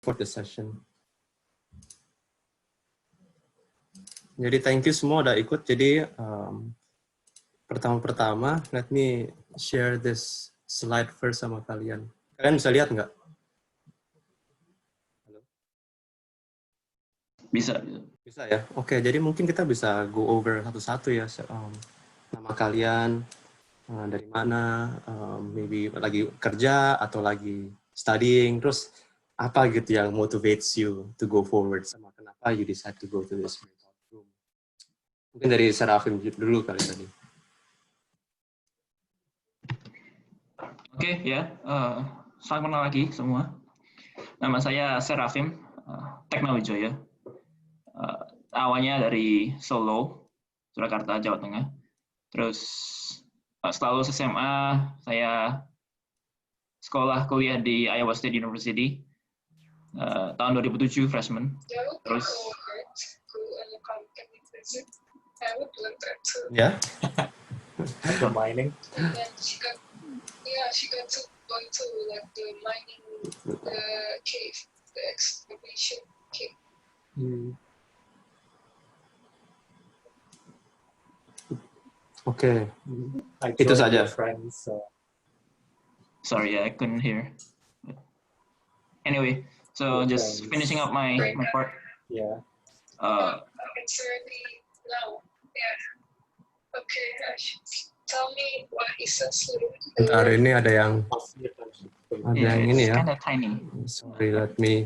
for the session. Jadi thank you semua udah ikut. Jadi pertama-pertama, let me share this slide first sama kalian. Kalian bisa lihat nggak? Bisa. Bisa ya? Oke, jadi mungkin kita bisa go over satu-satu ya. Nama kalian, dari mana, maybe lagi kerja atau lagi studying, terus apa gitu yang motivates you to go forward, sama kenapa you decide to go to this breakout room. Mungkin dari Serafim dulu kali tadi. Oke, ya. Selamat kenal lagi semua. Nama saya Serafim, Widjaja. Awalnya dari Solo, Surakarta, Jawa Tengah. Terus setelah lulus SMA, saya sekolah kuliah di Iowa State University tahun 2007 freshman. Terus ya, mining. She got to go to like the mining, the cave, the excavation cave. Oke. Itu saja. Friends, sorry, I couldn't hear. Anyway, so just finishing up my part. Yeah. It's already now. Yeah. Okay. Tell me what is a slope. Bentar, ini ada yang ini ya. Kind of tiny. Sorry, let me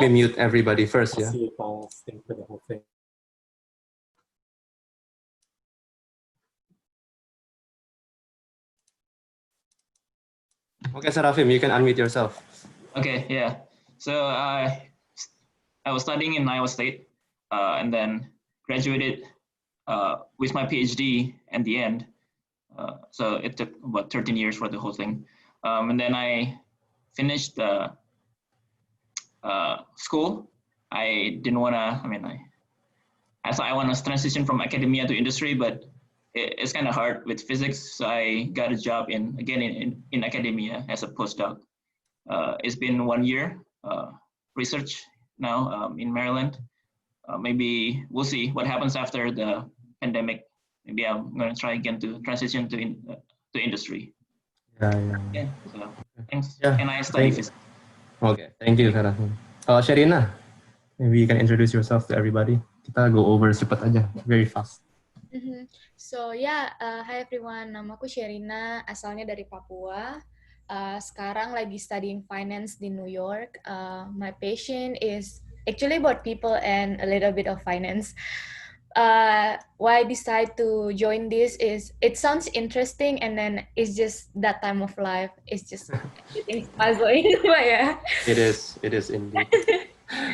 mute everybody first ya. Okay, Serafim, you can unmute yourself. Okay, yeah. So I was studying in Iowa State, and then graduated with my PhD at the end. So it took about 13 years for the whole thing. And then I finished school. I didn't want to, I want to transition from academia to industry, but it's kind of hard with physics. So I got a job in academia as a postdoc. It's been 1 year research now in Maryland. Maybe we'll see what happens after the pandemic. Maybe I'm going to try again to transition to industry. Yeah. So thanks. Yeah, And I study physics. Okay, thank you, Serafim. Sherina, maybe you can introduce yourself to everybody. Kita go over cepat aja, very fast. So hi everyone, namaku Sherina, asalnya dari Papua. Sekarang lagi studying finance di New York. My passion is actually about people and a little bit of finance. Why I decide to join this is it sounds interesting, and then it's just that time of life. It's just everything's puzzling, but yeah. It is indeed.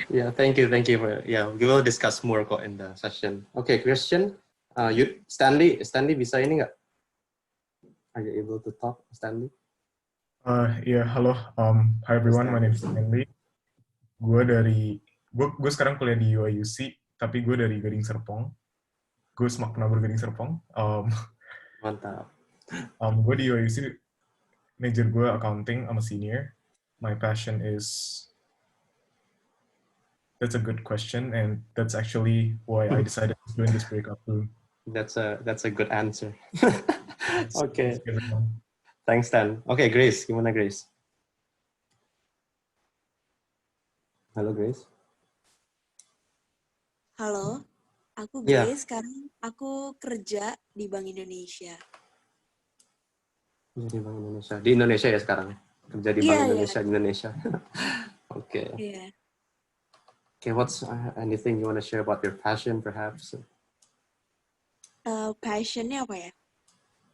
Yeah, thank you for, we will discuss more in the session. Okay, Christian, Stanley bisa ini nggak? Are you able to talk, Stanley? Yeah, hello. Hi everyone, my name is Stanley. Gue sekarang kuliah di UIUC, tapi gue dari Gading Serpong. Gue semak penabur Gading Serpong. Mantap. Gue di UIUC, major gue accounting, I'm a senior. My passion is... That's a good question, and that's actually why I decided to join this breakout room. That's a good answer. Okay. Thanks, Stan. Okay, Grace. Gimana, Grace? Halo, Grace. Halo, aku Grace. Sekarang aku kerja di Bank Indonesia. Di Bank Indonesia. Di Indonesia ya sekarang? Kerja di Bank Indonesia di Indonesia. Okay. Yeah. Okay, what's anything you want to share about your passion, perhaps? Passionnya apa ya?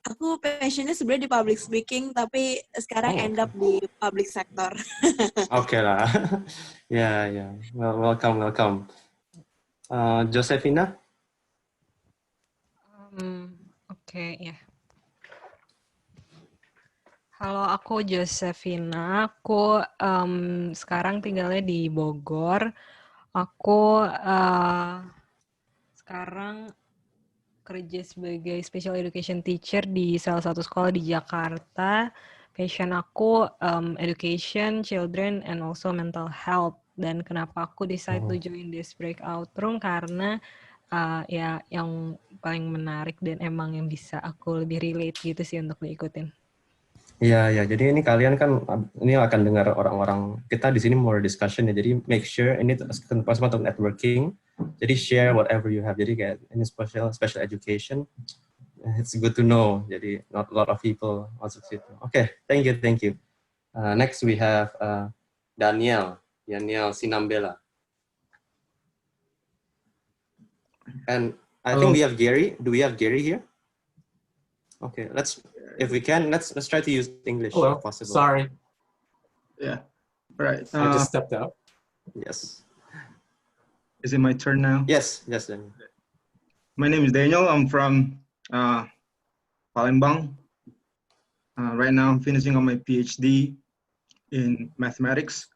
Aku passionnya sebenarnya di public speaking, tapi sekarang end up di public sector. Okay lah. Yeah. Well, welcome. Josefina? Okay, ya. Halo, aku Josefina. Aku sekarang tinggalnya di Bogor. Aku sekarang kerja sebagai special education teacher di salah satu sekolah di Jakarta. passion aku education, children, and also mental health. Dan kenapa aku decide to join this breakout room karena ya yang paling menarik dan emang yang bisa aku lebih relate gitu sih untuk diikutin. Iya, ya. Jadi ini kalian kan ini akan dengar orang-orang kita di sini more discussion ya. Jadi make sure ini pas untuk networking. Jadi share whatever you have. Jadi kayak ini special education. It's good to know. Jadi not a lot of people masuk situ. Okay, thank you. Next we have Daniel Sinambela. And I think we have Gary. Do we have Gary here? Okay, if we can, let's try to use English Hello. if possible. Sorry. Yeah. Right. I just stepped out. Yes. Is it my turn now? Yes, Daniel. My name is Daniel. I'm from Palembang. Right now, I'm finishing on my PhD in mathematics,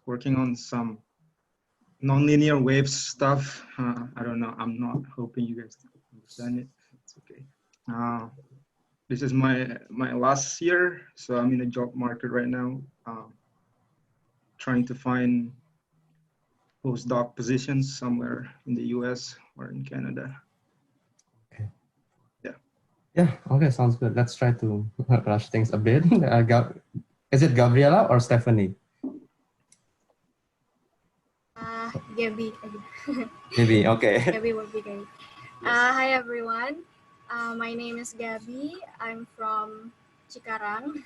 working on some nonlinear waves stuff. I don't know. I'm not hoping you guys understand it. It's okay. This is my last year, so I'm in the job market right now, trying to find postdoc positions somewhere in the US or in Canada. Okay. Yeah. Yeah, okay, sounds good. Let's try to rush things a bit. Is it Gabriela or Stephanie? Gabby. Maybe, okay. Gabby will be great. Hi everyone. My name is Gabby. I'm from Cikarang.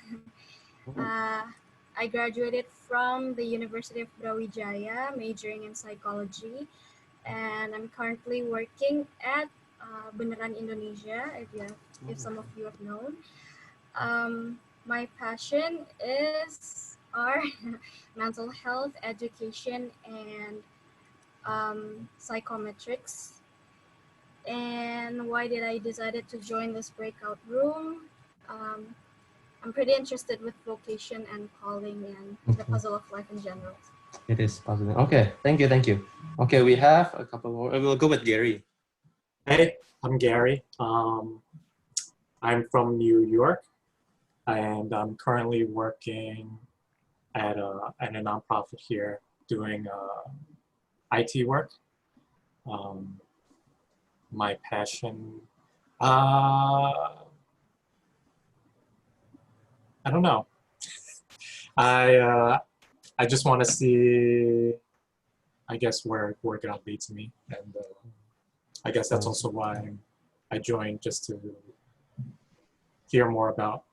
I graduated from the University of Widjaja, majoring in psychology, and I'm currently working at Beneran Indonesia, if some of you have known. My passion is mental health, education, and psychometrics. And why did I decided to join this breakout room? I'm pretty interested with vocation and calling and the puzzle of life in general. It is puzzling. Okay, thank you. Okay, we have a couple more. We'll go with Gary. Hey, I'm Gary. I'm from New York, and I'm currently working at a nonprofit here doing IT work. My passion, I don't know. I just want to see, I guess, where God leads me, and I guess that's also why I joined, just to hear more about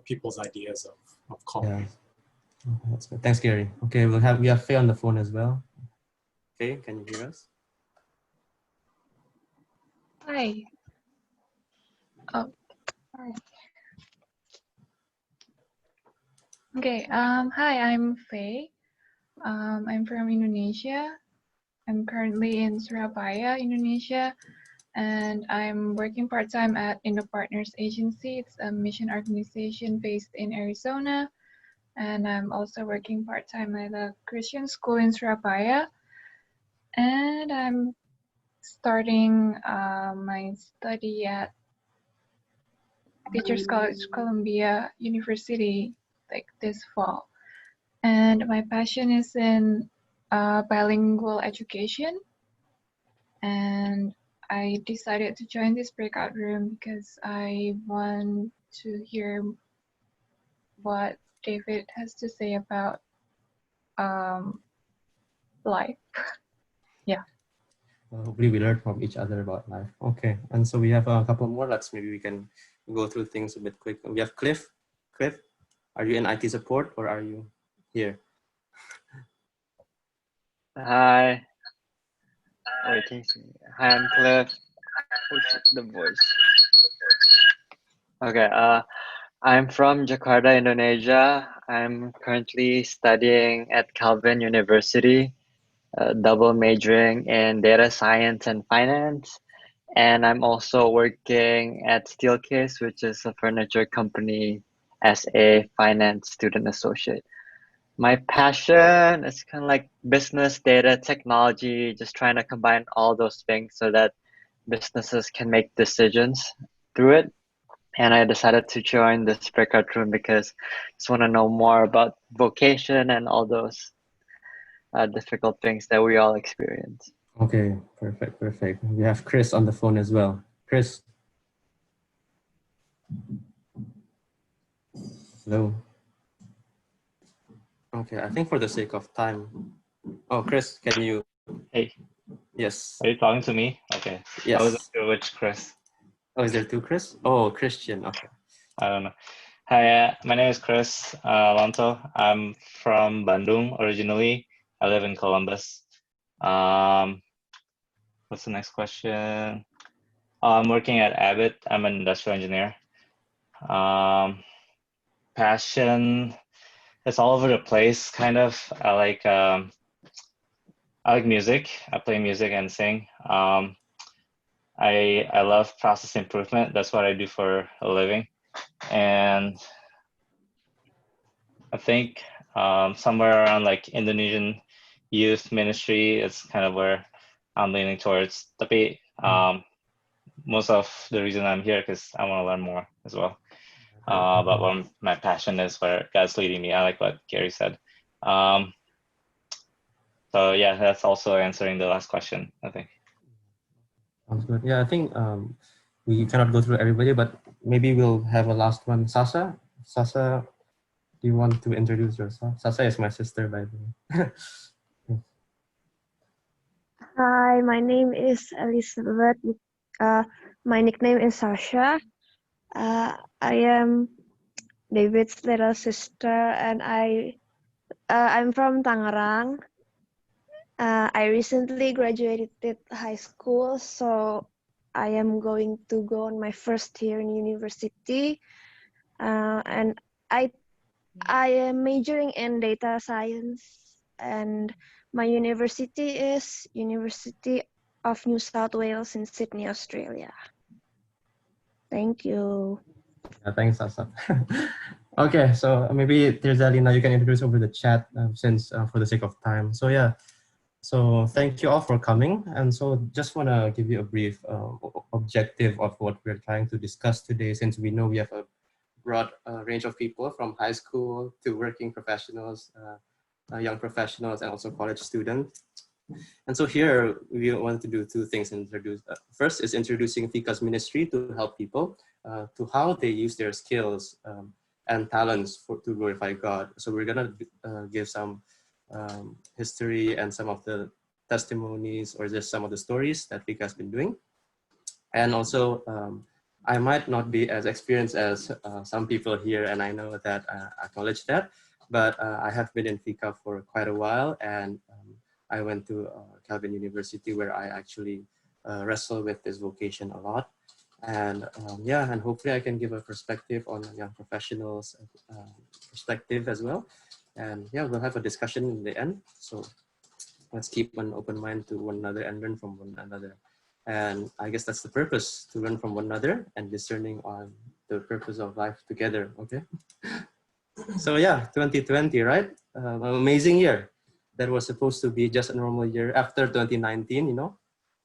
people's ideas of calling. Yeah. That's good. Thanks, Gary. Okay, we have Faye on the phone as well. Faye, can you hear us? Hi. Oh, sorry. Okay. Hi, I'm Faye. I'm from Indonesia. I'm currently in Surabaya, Indonesia, and I'm working part-time at Indo Partners Agency. It's a mission organization based in Arizona, and I'm also working part-time at a Christian school in Surabaya, and I'm starting my study at Teachers College Columbia University like this fall. And my passion is in bilingual education. And I decided to join this breakout room because I want to hear what David has to say about life. Yeah. Hopefully we learn from each other about life. Okay, and so we have a couple more. Maybe we can go through things a bit quick. We have Cliff. Cliff, are you in IT support or are you here? Hi. Wait, can you see me? Hi, I'm Cliff. What's the voice? Okay, I'm from Jakarta, Indonesia. I'm currently studying at Calvin University, double majoring in data science and finance. And I'm also working at Steelcase, which is a furniture company, as a finance student associate. My passion is kind of like business, data, technology, just trying to combine all those things so that businesses can make decisions through it. and I decided to join this breakout room because I just want to know more about vocation and all those difficult things that we all experience. Okay, perfect, perfect. We have Chris on the phone as well. Chris. Hello. Okay, I think for the sake of time. Oh, Chris, can you? Hey. Yes. Are you talking to me? Okay. Yes. I wasn't sure which Chris. Oh, is there two Chris? Oh, Christian. Okay. I don't know. Hi, my name is Chris Alonso. I'm from Bandung originally. I live in Columbus. What's the next question? I'm working at Abbott. I'm an industrial engineer. Passion, it's all over the place, kind of. I like music. I play music and sing. I love process improvement. That's what I do for a living. And I think somewhere around like Indonesian youth ministry is kind of where I'm leaning towards. Tapi most of the reason I'm here because I want to learn more as well. But what my passion is, where God's leading me. I like what Gary said. So yeah, that's also answering the last question, I think. Sounds good. Yeah, I think we cannot go through everybody, but maybe we'll have a last one. Sasha, do you want to introduce yourself? Sasha is my sister, by the way. Hi, my name is Elizabeth. My nickname is Sasha. I am David's little sister, and I'm from Tangerang. I recently graduated high school, so I am going to go on my first year in university, and I am majoring in data science, and my university is University of New South Wales in Sydney, Australia. Thank you. Yeah, thanks, Sasha. Okay, so maybe Tirzalina, you can introduce over the chat since for the sake of time. So yeah, so thank you all for coming. And so just want to give you a brief objective of what we're trying to discuss today, since we know we have a broad range of people from high school to working professionals, young professionals, and also college students. And so here we want to do two things. First is introducing FICA's ministry to help people to how they use their skills and talents to glorify God. So we're gonna give some history and some of the testimonies or just some of the stories that FICA has been doing. And also I might not be as experienced as some people here, and I know that I acknowledge that, but I have been in FICA for quite a while, and I went to Calvin University where I actually wrestle with this vocation a lot. And yeah, and hopefully I can give a perspective on young professionals perspective as well. And yeah, we'll have a discussion in the end. So let's keep an open mind to one another and learn from one another. And I guess that's the purpose, to learn from one another and discerning on the purpose of life together, okay? So yeah, 2020, right? An amazing year. That was supposed to be just a normal year after 2019, you know,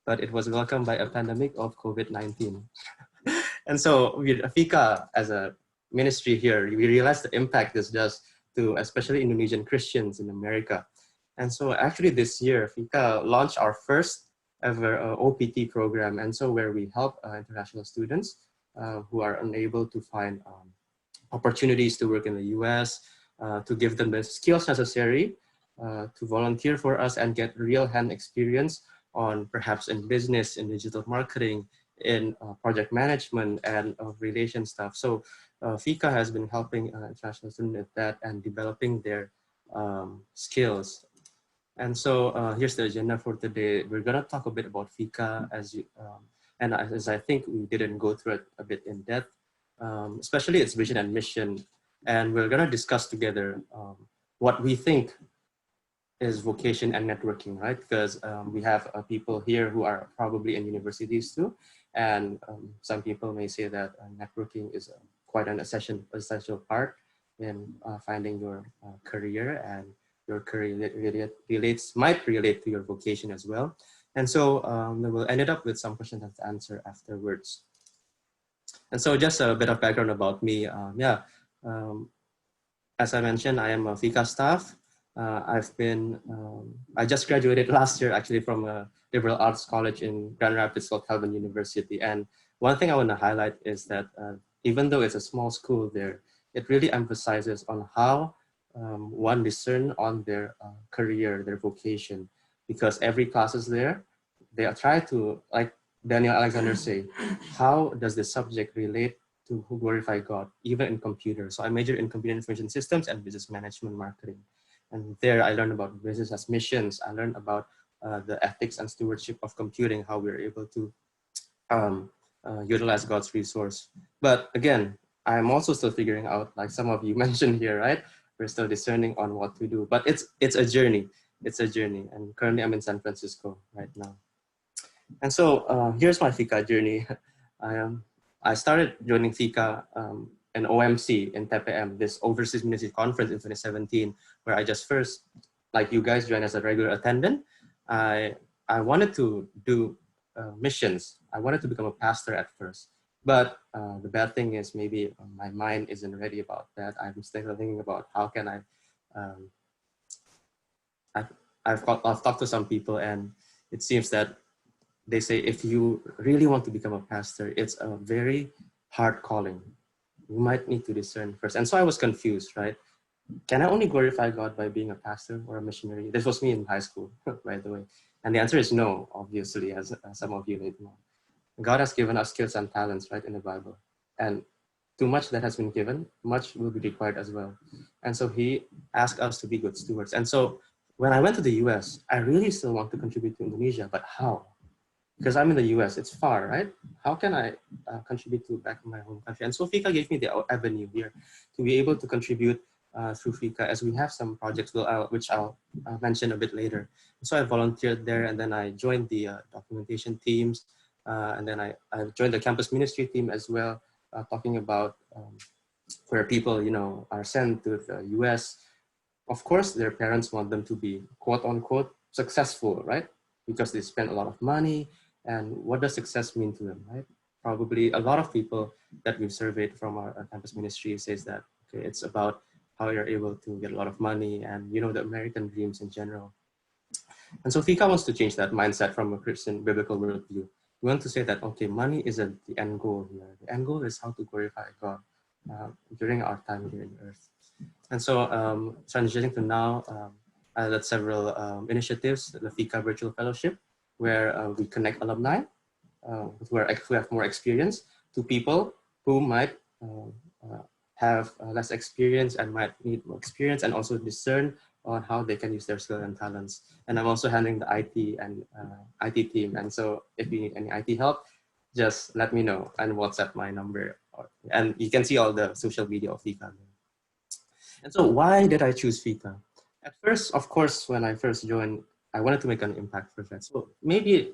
but it was welcomed by a pandemic of COVID-19. And so with FICA as a ministry here, we realized the impact this does to especially Indonesian Christians in America. And so actually this year, FICA launched our first ever OPT program. And so where we help international students who are unable to find opportunities to work in the US, to give them the skills necessary to volunteer for us and get real hand experience on perhaps in business, in digital marketing, in project management and relation stuff. So FICA has been helping international students with that and developing their skills. And so here's the agenda for today. We're gonna talk a bit about FICA and as I think we didn't go through it a bit in depth, especially its vision and mission. And we're gonna discuss together what we think is vocation and networking, right? Because we have people here who are probably in universities too. And some people may say that networking is quite an essential part in finding your career, and your career might relate to your vocation as well. And so we'll end it up with some questions to answer afterwards. And so just a bit of background about me. As I mentioned, I am a FICA staff. I just graduated last year actually from a liberal arts college in Grand Rapids called Calvin University. And one thing I want to highlight is that even though it's a small school there, it really emphasizes on how one discern on their career, their vocation, because every class is there. They try to, like Daniel Alexander say, how does the subject relate to glorify God, even in computers. So I majored in computer information systems and business management marketing. And there I learned about business as missions. I learned about the ethics and stewardship of computing, how we're able to utilize God's resource. But again, I'm also still figuring out, like some of you mentioned here, right? We're still discerning on what to do, but it's a journey. It's a journey. And currently I'm in San Francisco right now. And so here's my FICA journey. I started joining FICA and OMC in TPM, this Overseas Ministry Conference in 2017, where I just first, like you guys, joined as a regular attendant. I wanted to do missions. I wanted to become a pastor at first, but the bad thing is maybe my mind isn't ready about that. I'm still thinking about how can I've talked to some people, and it seems that they say if you really want to become a pastor, it's a very hard calling. You might need to discern first. And so I was confused, right? Can I only glorify God by being a pastor or a missionary? This was me in high school, by the way. And the answer is no, obviously, as some of you may know. God has given us skills and talents, right, in the Bible. And too much that has been given, much will be required as well. And so he asked us to be good stewards. And so when I went to the US, I really still want to contribute to Indonesia, but how? Because I'm in the US, it's far, right? How can I contribute to back in my home country? And so FICA gave me the avenue here to be able to contribute through FICA, as we have some projects which I'll mention a bit later. So I volunteered there, and then I joined the documentation teams, and then I joined the campus ministry team as well, talking about where people, are sent to the US. Of course, their parents want them to be quote unquote successful, right? Because they spend a lot of money. And what does success mean to them, right? Probably a lot of people that we've surveyed from our campus ministry says that, okay, it's about how you're able to get a lot of money and, the American dreams in general. And so FICA wants to change that mindset from a Christian biblical worldview. We want to say that, okay, money isn't the end goal here. The end goal is how to glorify God during our time here on earth. And so transitioning to now, I led several initiatives, the FICA Virtual Fellowship, where we connect alumni who have more experience to people who might have less experience and might need more experience, and also discern on how they can use their skills and talents. And I'm also handling the IT and IT team. And so if you need any IT help, just let me know and WhatsApp my number. And you can see all the social media of FICA. And so why did I choose FICA? At first, of course, when I first joined, I wanted to make an impact for that. So maybe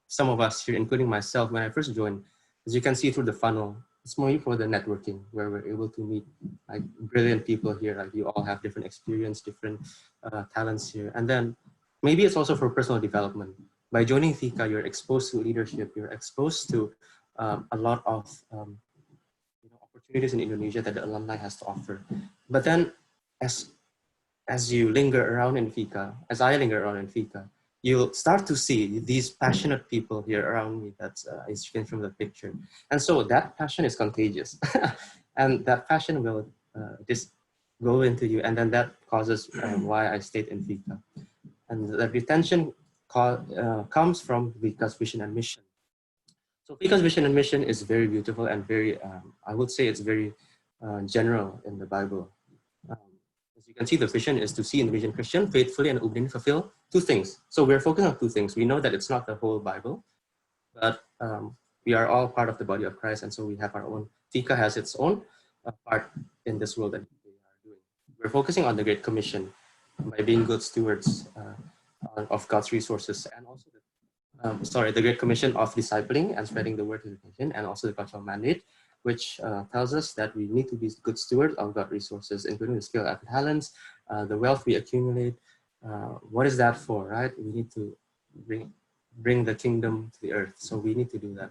some of us here, including myself, when I first joined, as you can see through the funnel, it's more for the networking, where we're able to meet like brilliant people here. Like you all have different experience, different talents here. And then maybe it's also for personal development. By joining FICA, you're exposed to leadership. You're exposed to a lot of opportunities in Indonesia that the alumni has to offer. But then as you linger around in FICA, as I linger around in FICA, you'll start to see these passionate people here around me that's as you can from the picture. And so that passion is contagious. And that passion will just go into you. And then that causes why I stayed in FICA. And the retention comes from FICA's vision and mission. So FICA's vision and mission is very beautiful and very, I would say it's very general in the Bible. As you can see, the vision is to see Indonesian Christian faithfully and obediently fulfill two things. So we're focused on two things. We know that it's not the whole Bible, but we are all part of the body of Christ. And so we have our own, FICA has its own part in this world that we are doing. We're focusing on the Great Commission by being good stewards of God's resources, and also the Great Commission of discipling and spreading the word to the nation, and also the cultural mandate, which tells us that we need to be good stewards of God's resources, including the skill and talents, the wealth we accumulate. What is that for, right? We need to bring the kingdom to the earth. So we need to do that.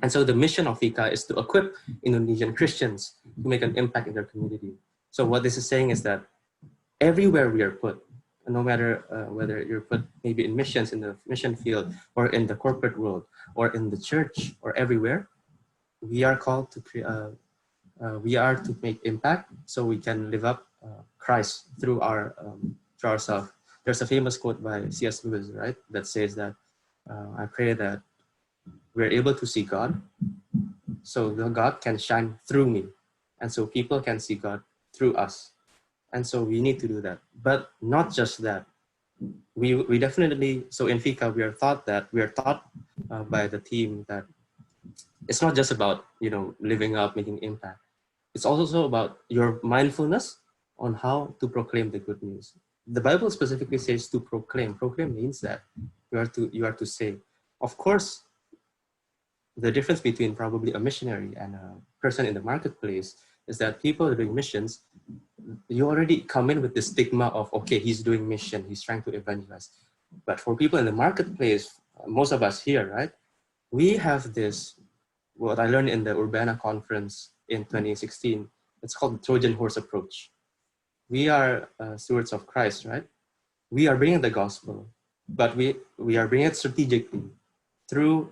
And so the mission of FICA is to equip Indonesian Christians to make an impact in their community. So what this is saying is that everywhere we are put, no matter whether you're put maybe in missions, in the mission field, or in the corporate world, or in the church, or everywhere, we are called to we are to make impact so we can live up Christ through ourselves. There's a famous quote by C.S. Lewis, right, that says that I pray that we're able to see God, so the God can shine through me, and so people can see God through us. And so we need to do that. But not just that. We definitely, so in FICA, we are taught by the team that it's not just about, living up, making impact. It's also about your mindfulness on how to proclaim the good news. The Bible specifically says to proclaim. Proclaim means that you are to say. Of course, the difference between probably a missionary and a person in the marketplace is that people doing missions, you already come in with the stigma of, okay, he's doing mission, he's trying to evangelize. But for people in the marketplace, most of us here, right, we have this, what I learned in the Urbana conference in 2016, it's called the Trojan horse approach. We are stewards of Christ, right? We are bringing the gospel, but we are bringing it strategically through,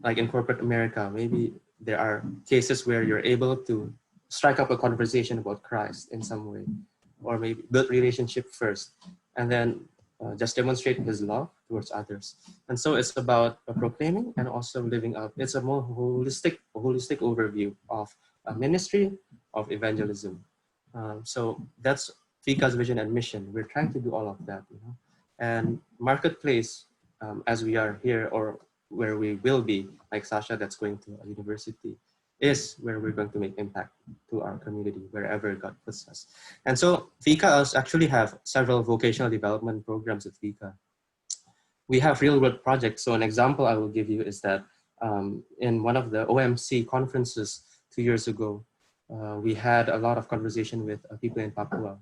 like in corporate America, maybe there are cases where you're able to strike up a conversation about Christ in some way, or maybe build relationship first, and then just demonstrate his love towards others. And so it's about proclaiming and also living up. It's a more holistic overview of ministry, of evangelism. So that's FICA's vision and mission. We're trying to do all of that, And marketplace, as we are here, or where we will be, like Sasha, that's going to a university, is where we're going to make impact to our community, wherever God puts us. And so FICA actually have several vocational development programs at FICA. We have real world projects. So an example I will give you is that in one of the OMC conferences 2 years ago, we had a lot of conversation with people in Papua.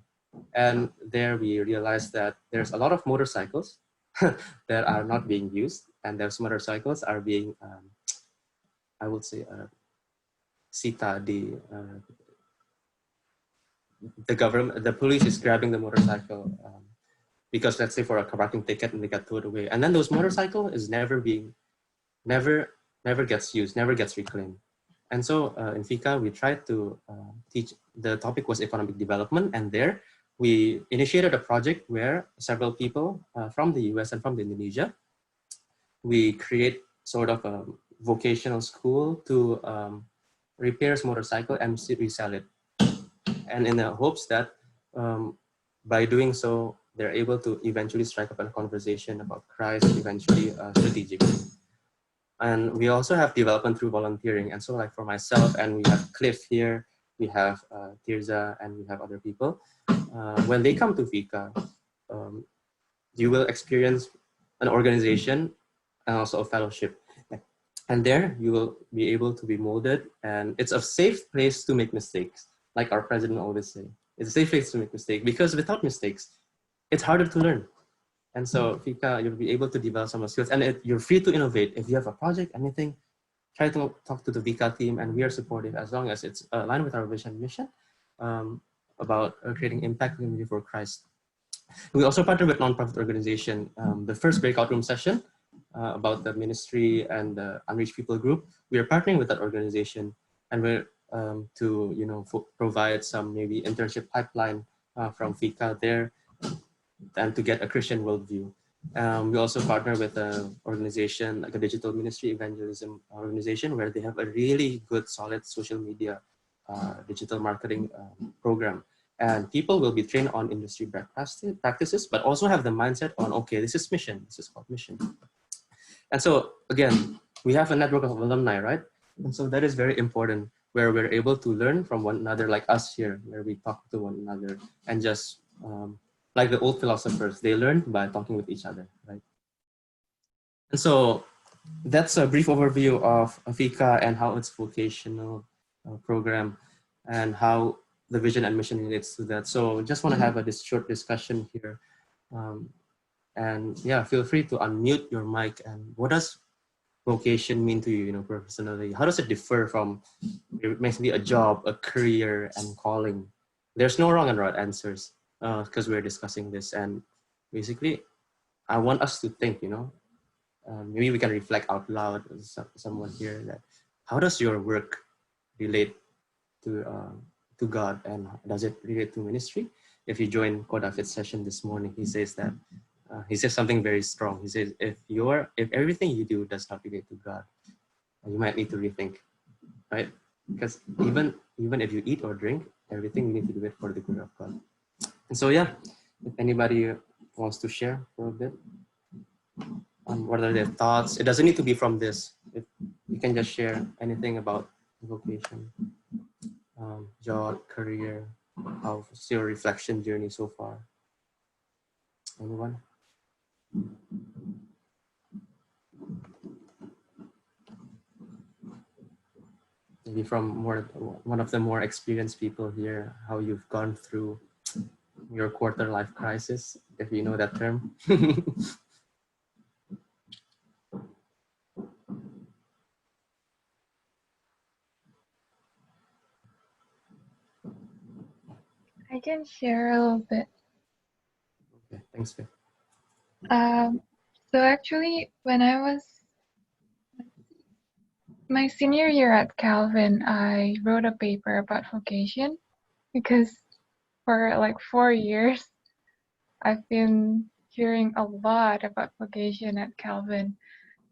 And there we realized that there's a lot of motorcycles that are not being used. And those motorcycles are being, I would say, Sita, the government, the police is grabbing the motorcycle because, let's say, for a parking ticket, and they got towed away. And then those motorcycle is never gets used, never gets reclaimed. And so in FICA, we tried to teach, the topic was economic development, and there we initiated a project where several people from the US and from Indonesia, we create sort of a vocational school to repairs motorcycle and resell it. And in the hopes that by doing so, they're able to eventually strike up a conversation about Christ, eventually strategically. And we also have development through volunteering. And so like for myself, and we have Cliff here, we have Tirza, and we have other people. When they come to FICA, you will experience an organization and also a fellowship. And there you will be able to be molded, and it's a safe place to make mistakes. Like our president always say, it's a safe place to make mistakes, because without mistakes, it's harder to learn. And so FICA, you'll be able to develop some skills, and you're free to innovate. If you have a project, anything, try to talk to the FICA team, and we are supportive as long as it's aligned with our vision and mission about creating impact community for Christ. We also partner with nonprofit organization. The first breakout room session about the ministry and the unreached people group, we are partnering with that organization, and we're to provide some maybe internship pipeline from FICA there, and to get a Christian worldview. We also partner with an organization like a digital ministry evangelism organization, where they have a really good, solid social media digital marketing program. And people will be trained on industry best practices, but also have the mindset on, okay, this is mission, this is called mission. And so again, we have a network of alumni, right? And so that is very important, where we're able to learn from one another, like us here, where we talk to one another, and just like the old philosophers, they learned by talking with each other, right? And so that's a brief overview of FICA and how its vocational program and how the vision and mission relates to that. So just want to have this short discussion here. And yeah, feel free to unmute your mic. And what does vocation mean to you, personally? How does it differ from basically a job, a career, and calling? There's no wrong and right answers because we're discussing this. And basically, I want us to think, maybe we can reflect out loud as someone here that how does your work relate to God, and does it relate to ministry? If you join Kodafit's session this morning, he says that he says something very strong. He says if everything you do does not relate to God, you might need to rethink, right? Because even if you eat or drink, everything you need to do it for the glory of God. And so yeah, if anybody wants to share for a bit on what are their thoughts, it doesn't need to be from this. You can just share anything about vocation, job, career, how's your reflection journey so far? Anyone? Maybe from one of the more experienced people here, how you've gone through your quarter life crisis, if you know that term. I can share a little bit. Okay, thanks, Faye. So actually, when I was my senior year at Calvin, I wrote a paper about vocation because for like 4 years, I've been hearing a lot about vocation at Calvin.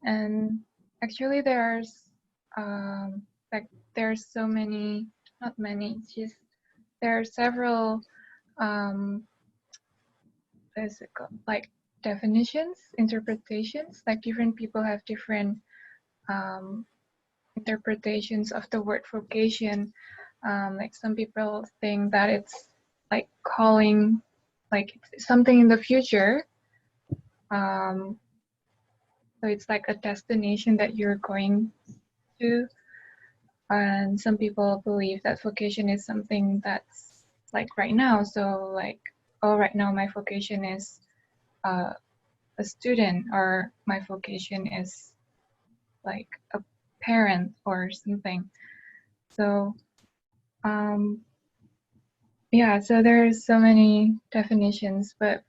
And actually there's so many, not many, it's just there are several like definitions, interpretations, like different people have different interpretations of the word vocation. Like some people think that it's like calling, like something in the future. So it's like a destination that you're going to. And some people believe that vocation is something that's like right now. So like, oh, right now my vocation is a student, or my vocation is like a parent or something. So yeah, so there's so many definitions, but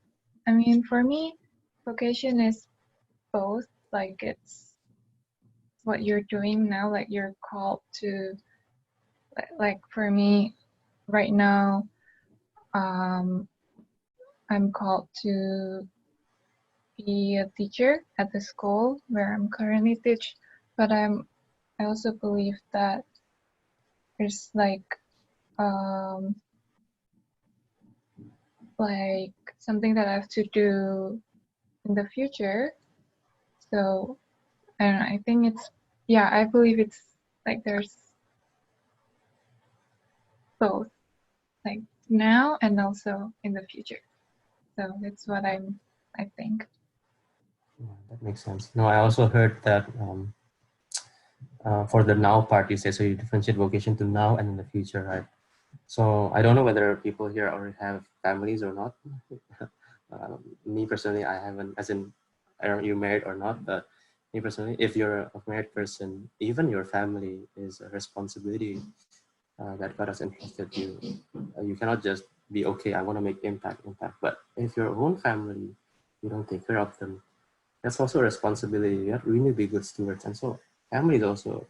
I mean, for me, vocation is both. Like it's what you're doing now, like you're called to, like for me right now, I'm called to be a teacher at the school where I'm currently teach, but I also believe that there's like something that I have to do in the future. So I don't know, I think it's, yeah, I believe it's like there's both, like now and also in the future. So that's what I think. Yeah, that makes sense. No, I also heard that for the now part, you say, so you differentiate vocation to now and in the future, right? So I don't know whether people here already have families or not. Me personally, I haven't, as in, I don't know you married or not, but me personally, if you're a married person, even your family is a responsibility that God has entrusted you. You cannot just be, okay, I want to make impact. But if your own family, you don't take care of them, that's also a responsibility. You have to really be good stewards. And so family is also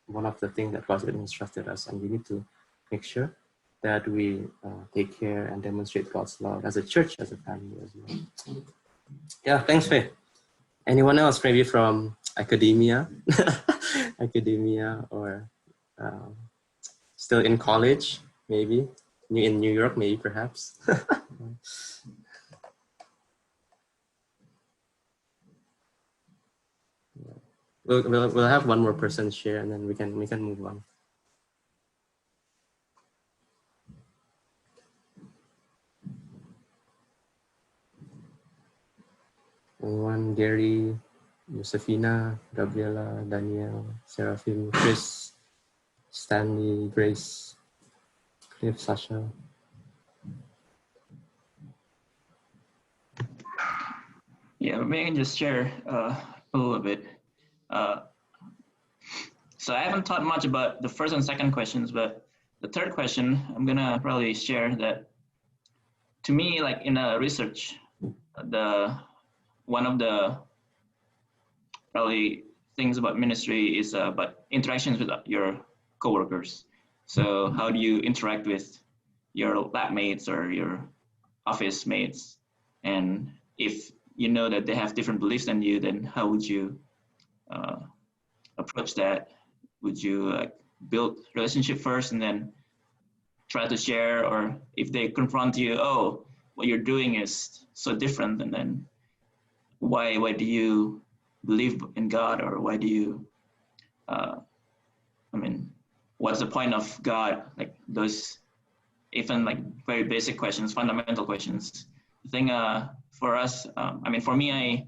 one of the things that God has instructed us, and we need to make sure that we take care and demonstrate God's love as a church, as a family as well. Yeah, thanks, Faye. Anyone else, maybe from academia, academia, or still in college, maybe in New York, maybe perhaps. We'll have one more person share, and then we can move on. Anyone? Gary, Josefina, Gabriela, Daniel, Seraphim, Chris, Stanley, Grace, Cliff, Sasha. Yeah, maybe I can just share a little bit. So I haven't thought much about the first and second questions, but the third question, I'm gonna probably share that to me, like in a research, one of the probably things about ministry is about interactions with your coworkers. So how do you interact with your lab mates or your office mates? And if you know that they have different beliefs than you, then how would you approach that? Would you build relationship first and then try to share? Or if they confront you, oh, what you're doing is so different, and then why do you believe in God, or why do you I mean, what's the point of God? Like those even like very basic questions, fundamental questions. I think for us, I mean, for me, I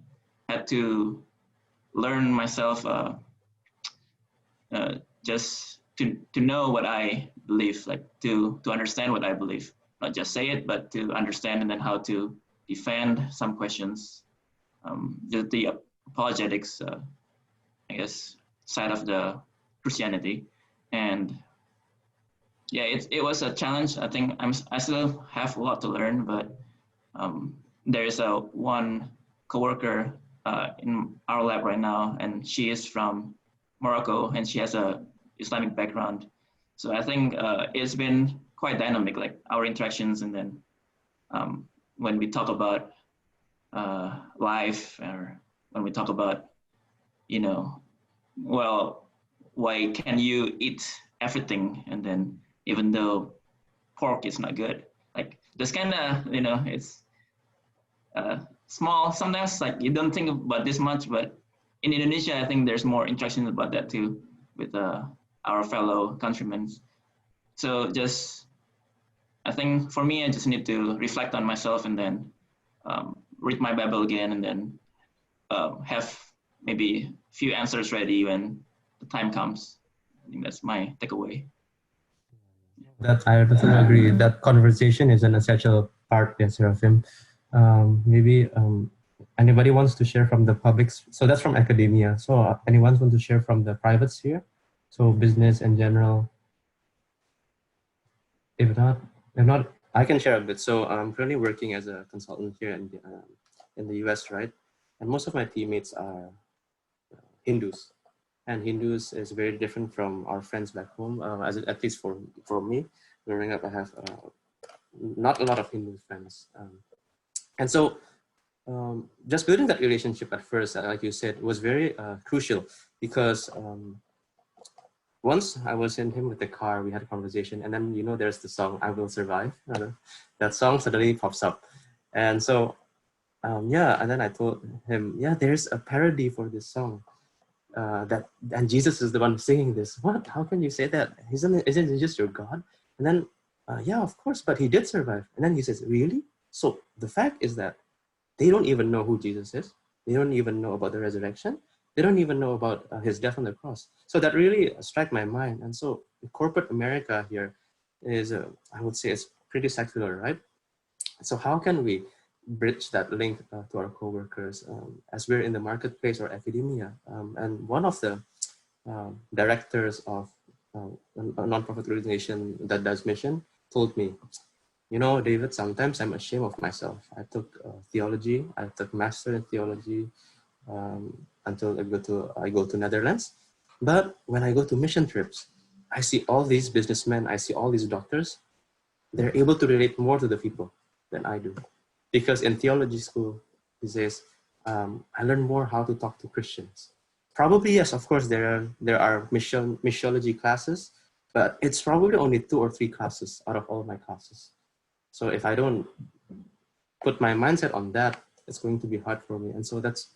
had to learn myself just to know what I believe, like to understand what I believe, not just say it, but to understand, and then how to defend some questions. The apologetics, I guess, side of the Christianity, and yeah, it was a challenge. I think I still have a lot to learn, but there is one coworker in our lab right now, and she is from Morocco, and she has a Islamic background. So I think it's been quite dynamic, like our interactions, and then when we talk about life, or when we talk about, well, why can you eat everything, and then even though pork is not good, like this kind of, it's small sometimes, like you don't think about this much, but in Indonesia, I think there's more interaction about that too with our fellow countrymen. So I think for me, I just need to reflect on myself, and then read my Bible again, and then have maybe a few answers ready when the time comes. I think that's my takeaway. That I definitely agree. That conversation is an essential part, yes, Seraphim. Maybe anybody wants to share from the public? So that's from academia. So anyone want to share from the private sphere? So business in general. If not, I can share a bit. So I'm currently working as a consultant here in the US, right? And most of my teammates are Hindus. And Hindus is very different from our friends back home. At least for me, growing up, I have not a lot of Hindu friends. And so just building that relationship at first, like you said, was very crucial, because once I was in him with the car, we had a conversation, and then, there's the song, I Will Survive. That song suddenly pops up. And so, and then I told him, there's a parody for this song. And Jesus is the one singing this. What? How can you say that? Isn't he just your God? And then, of course, but he did survive. And then he says, really? So the fact is that they don't even know who Jesus is. They don't even know about the resurrection. They don't even know about his death on the cross. So that really struck my mind. And so corporate America here is, I would say, it's pretty secular, right? So how can we bridge that link to our coworkers as we're in the marketplace or academia? And one of the directors of a nonprofit organization that does mission told me, David, sometimes I'm ashamed of myself. I took theology. I took master in theology until I go to Netherlands. But when I go to mission trips, I see all these businessmen. I see all these doctors. They're able to relate more to the people than I do. Because in theology school, he says, I learned more how to talk to Christians. Probably, yes, of course, there are missiology classes, but it's probably only 2 or 3 classes out of all my classes. So if I don't put my mindset on that, it's going to be hard for me. And so that's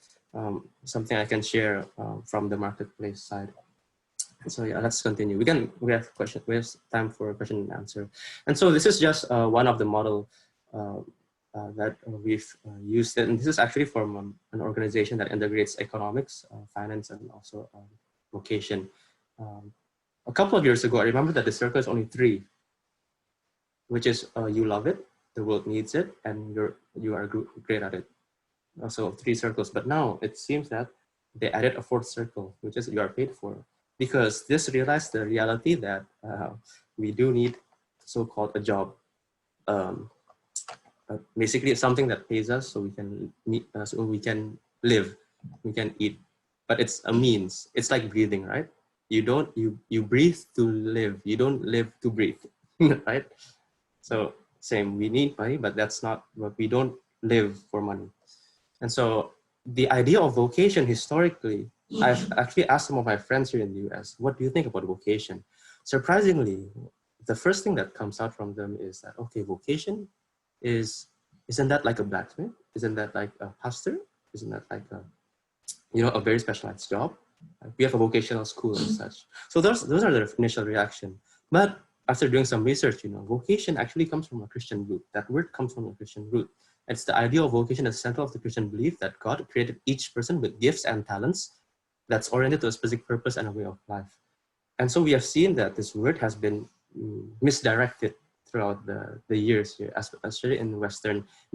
something I can share from the marketplace side. So let's continue. We have question. We have time for question and answer. And so this is just one of the model that we've used. And this is actually from an organization that integrates economics, finance, and also vocation. A couple of years ago, I remember that the circle is only 3, which is you love it, the world needs it, and you are great at it. So 3 circles. But now it seems that they added a 4th circle, which is you are paid for. because this realized the reality that we do need so-called a job. Basically, it's something that pays us so we can so we can live, we can eat. But it's a means. It's like breathing, right? You breathe to live. You don't live to breathe, right? So same. We need money, but that's not. But we don't live for money. And so the idea of vocation historically, I've actually asked some of my friends here in the US, what do you think about vocation? Surprisingly, the first thing that comes out from them is that, okay, vocation isn't that like a blacksmith? Isn't that like a pastor? Isn't that like a very specialized job? We have a vocational school and such. So those are the initial reaction. But after doing some research, vocation actually comes from a Christian root. That word comes from a Christian root. It's the idea of vocation as central of the Christian belief that God created each person with gifts and talents that's oriented to a specific purpose and a way of life. And so we have seen that this word has been misdirected throughout the years here, especially in the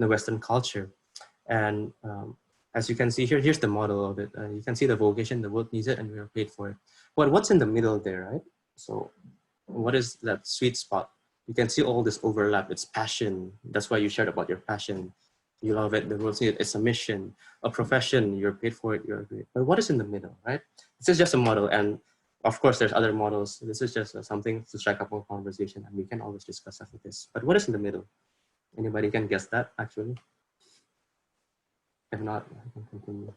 Western culture. And as you can see here, here's the model of it. You can see the vocation, the world needs it, and we are paid for it. But what's in the middle there, right? So what is that sweet spot? You can see all this overlap. It's passion. That's why you shared about your passion. You love it. The world needs it. It's a mission, a profession. You're paid for it. You're great. But what is in the middle, right? This is just a model. And of course, there's other models. This is just something to strike up a conversation, and we can always discuss after this. But what is in the middle? Anybody can guess that, actually? If not, I can continue.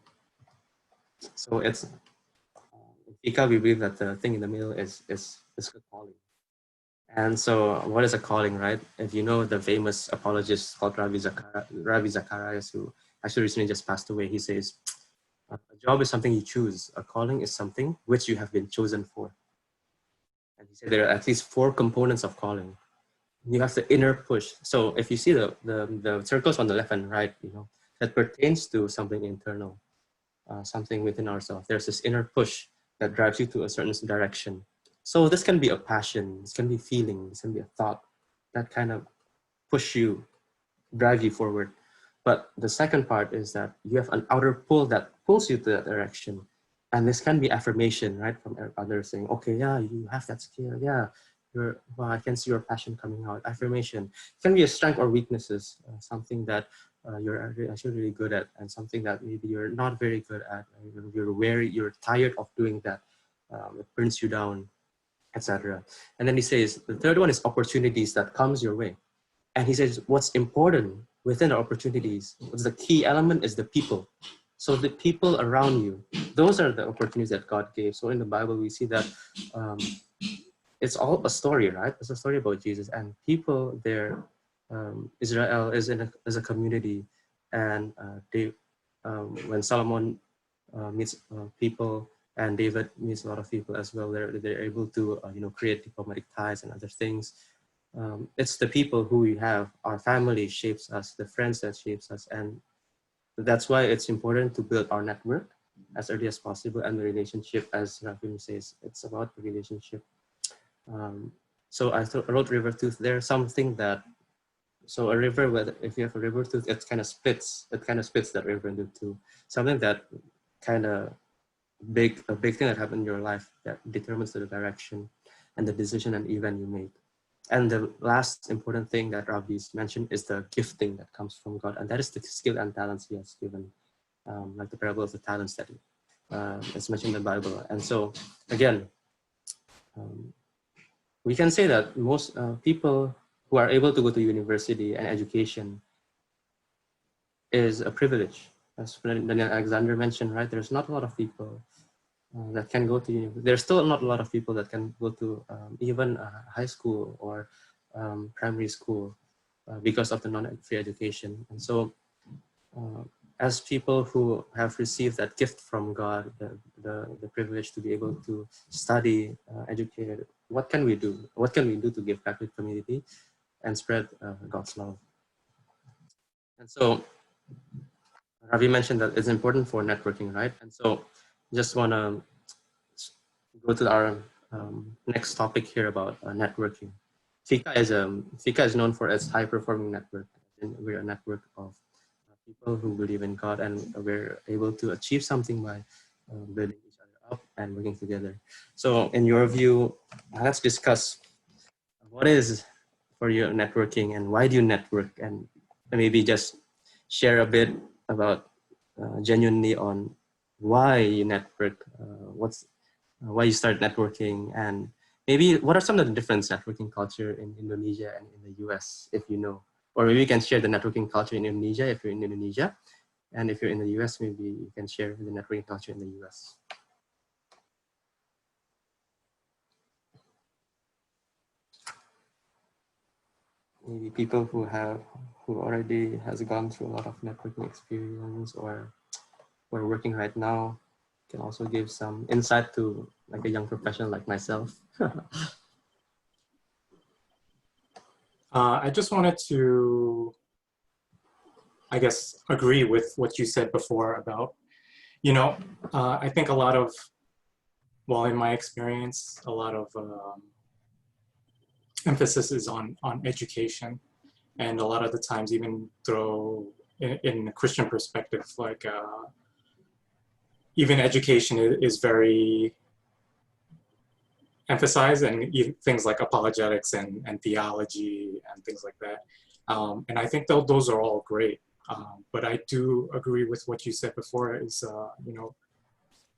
So it's, in FICA, we believe that the thing in the middle is a calling. And so what is a calling, right? If you know the famous apologist called Ravi Zacharias, who actually recently just passed away, he says, a job is something you choose. A calling is something which you have been chosen for. And he said there are at least 4 components of calling. You have the inner push. So if you see the circles on the left and right, that pertains to something internal, something within ourselves. There's this inner push that drives you to a certain direction. So this can be a passion, this can be feeling, this can be a thought that kind of push you, drive you forward. But the second part is that you have an outer pull that pulls you to that direction. And this can be affirmation, right? From others saying, okay, yeah, you have that skill. Yeah, well, I can see your passion coming out. Affirmation. It can be a strength or weaknesses, something that you're actually really good at, and something that maybe you're not very good at. You're tired of doing that. It burns you down, etc. And then he says, the third one is opportunities that comes your way. And he says, what's important within the opportunities, what's the key element is the people. So the people around you, those are the opportunities that God gave. So in the Bible, we see that it's all a story, right? It's a story about Jesus, and people there, Israel is a community, and when Solomon meets people, and David meets a lot of people as well, they're able to create diplomatic ties and other things. It's the people who we have. Our family shapes us, the friends that shapes us, and that's why it's important to build our network as early as possible, and the relationship, as Rafim says, it's about the relationship. So I wrote river tooth there, something that, so a river, if you have a river tooth, it kind of splits that river into two. Something that kind of a big thing that happened in your life that determines the direction and the decision and event you make. And the last important thing that Ravi's mentioned is the gifting that comes from God, and that is the skill and talents he has given, like the parable of the talents that is mentioned in the Bible. And so again, we can say that most people who are able to go to university and education is a privilege. As Daniel Alexander mentioned, right? There's not a lot of people that can go to university. There's still not a lot of people that can go to even high school or primary school because of the non-free education. And so as people who have received that gift from God, the privilege to be able to study, educate, what can we do? What can we do to give back to the community and spread God's love? And so Ravi mentioned that it's important for networking, right? And so just want to go to our next topic here about networking. FICA is known for its high-performing network. And we're a network of people who believe in God, and we're able to achieve something by building each other up and working together. So in your view, let's discuss what is for you networking and why do you network, and maybe just share a bit about genuinely on why you network, why you started networking, and maybe what are some of the different networking culture in Indonesia and in the US, if you know, or maybe you can share the networking culture in Indonesia if you're in Indonesia, and if you're in the US, maybe you can share the networking culture in the US. Maybe people who already has gone through a lot of networking experience or who are working right now can also give some insight to like a young professional like myself. I just wanted to, I guess, agree with what you said before about, I think a lot of, well, in my experience, a lot of emphasis is on education. And a lot of the times, even though in a Christian perspective, like even education is very emphasized, and even things like apologetics and theology and things like that. And I think those are all great. But I do agree with what you said before is,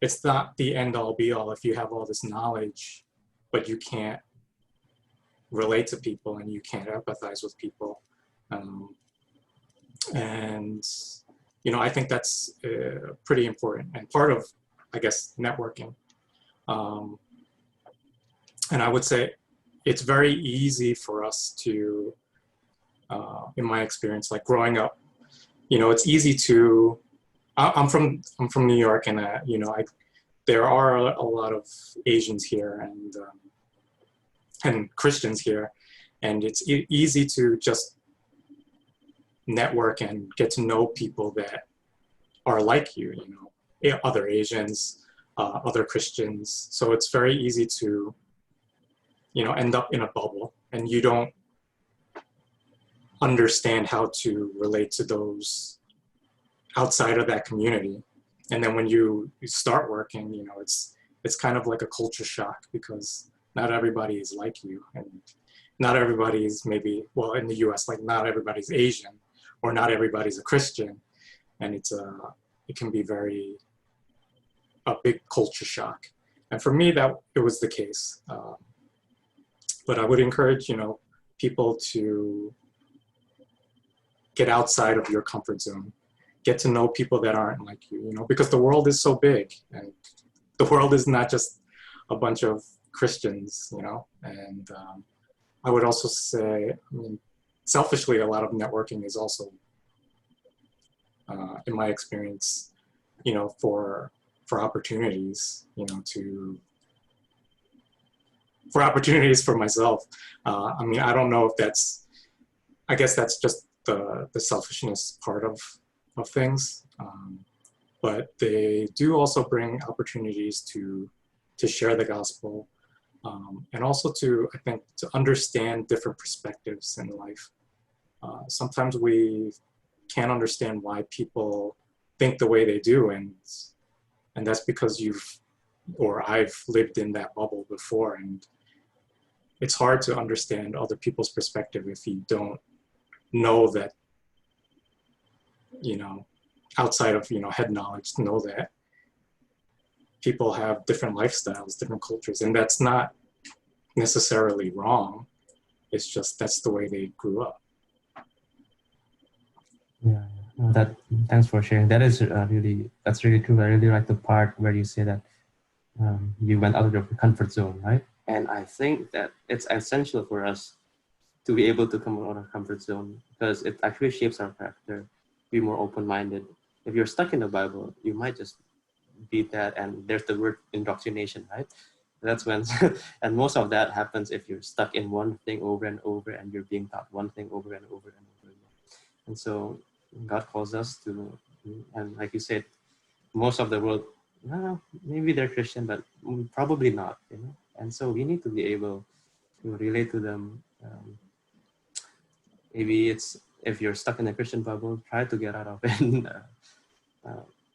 it's not the end all be all if you have all this knowledge, but you can't relate to people and you can't empathize with people. And, I think that's pretty important and part of, I guess, networking. And I would say it's very easy for us to, in my experience, like growing up, it's easy to, I'm from New York, and, there are a lot of Asians here and Christians here, and it's easy to just network and get to know people that are like you, other Asians, other Christians. So it's very easy to, end up in a bubble, and you don't understand how to relate to those outside of that community. And then when you start working, it's kind of like a culture shock, because not everybody is like you, and not everybody is maybe, well, in the US, like not everybody's Asian, or not everybody's a Christian. And it can be a big culture shock. And for me, it was the case. But I would encourage, people to get outside of your comfort zone, get to know people that aren't like you, because the world is so big, and the world is not just a bunch of Christians, and I would also say, selfishly, a lot of networking is also, in my experience, for opportunities, for opportunities for myself. I don't know if I guess that's just the selfishness part of things. But they do also bring opportunities to share the gospel, and also to, I think, to understand different perspectives in life. Sometimes we can't understand why people think the way they do, and that's because I've lived in that bubble before, and it's hard to understand other people's perspective if you don't know that, outside of, head knowledge, to know that people have different lifestyles, different cultures, and that's not necessarily wrong. It's just, that's the way they grew up. Yeah, no, thanks for sharing. That's really true. I really like the part where you say that you went out of your comfort zone, right? And I think that it's essential for us to be able to come out of our comfort zone, because it actually shapes our character, be more open-minded. If you're stuck in the Bible, you might just be that, and there's the word indoctrination, right? That's when, and most of that happens if you're stuck in one thing over and over, and you're being taught one thing over and over and over again. And so God calls us to, and like you said, most of the world, maybe they're Christian, but probably not, And so we need to be able to relate to them. Maybe it's, if you're stuck in a Christian bubble, try to get out of it.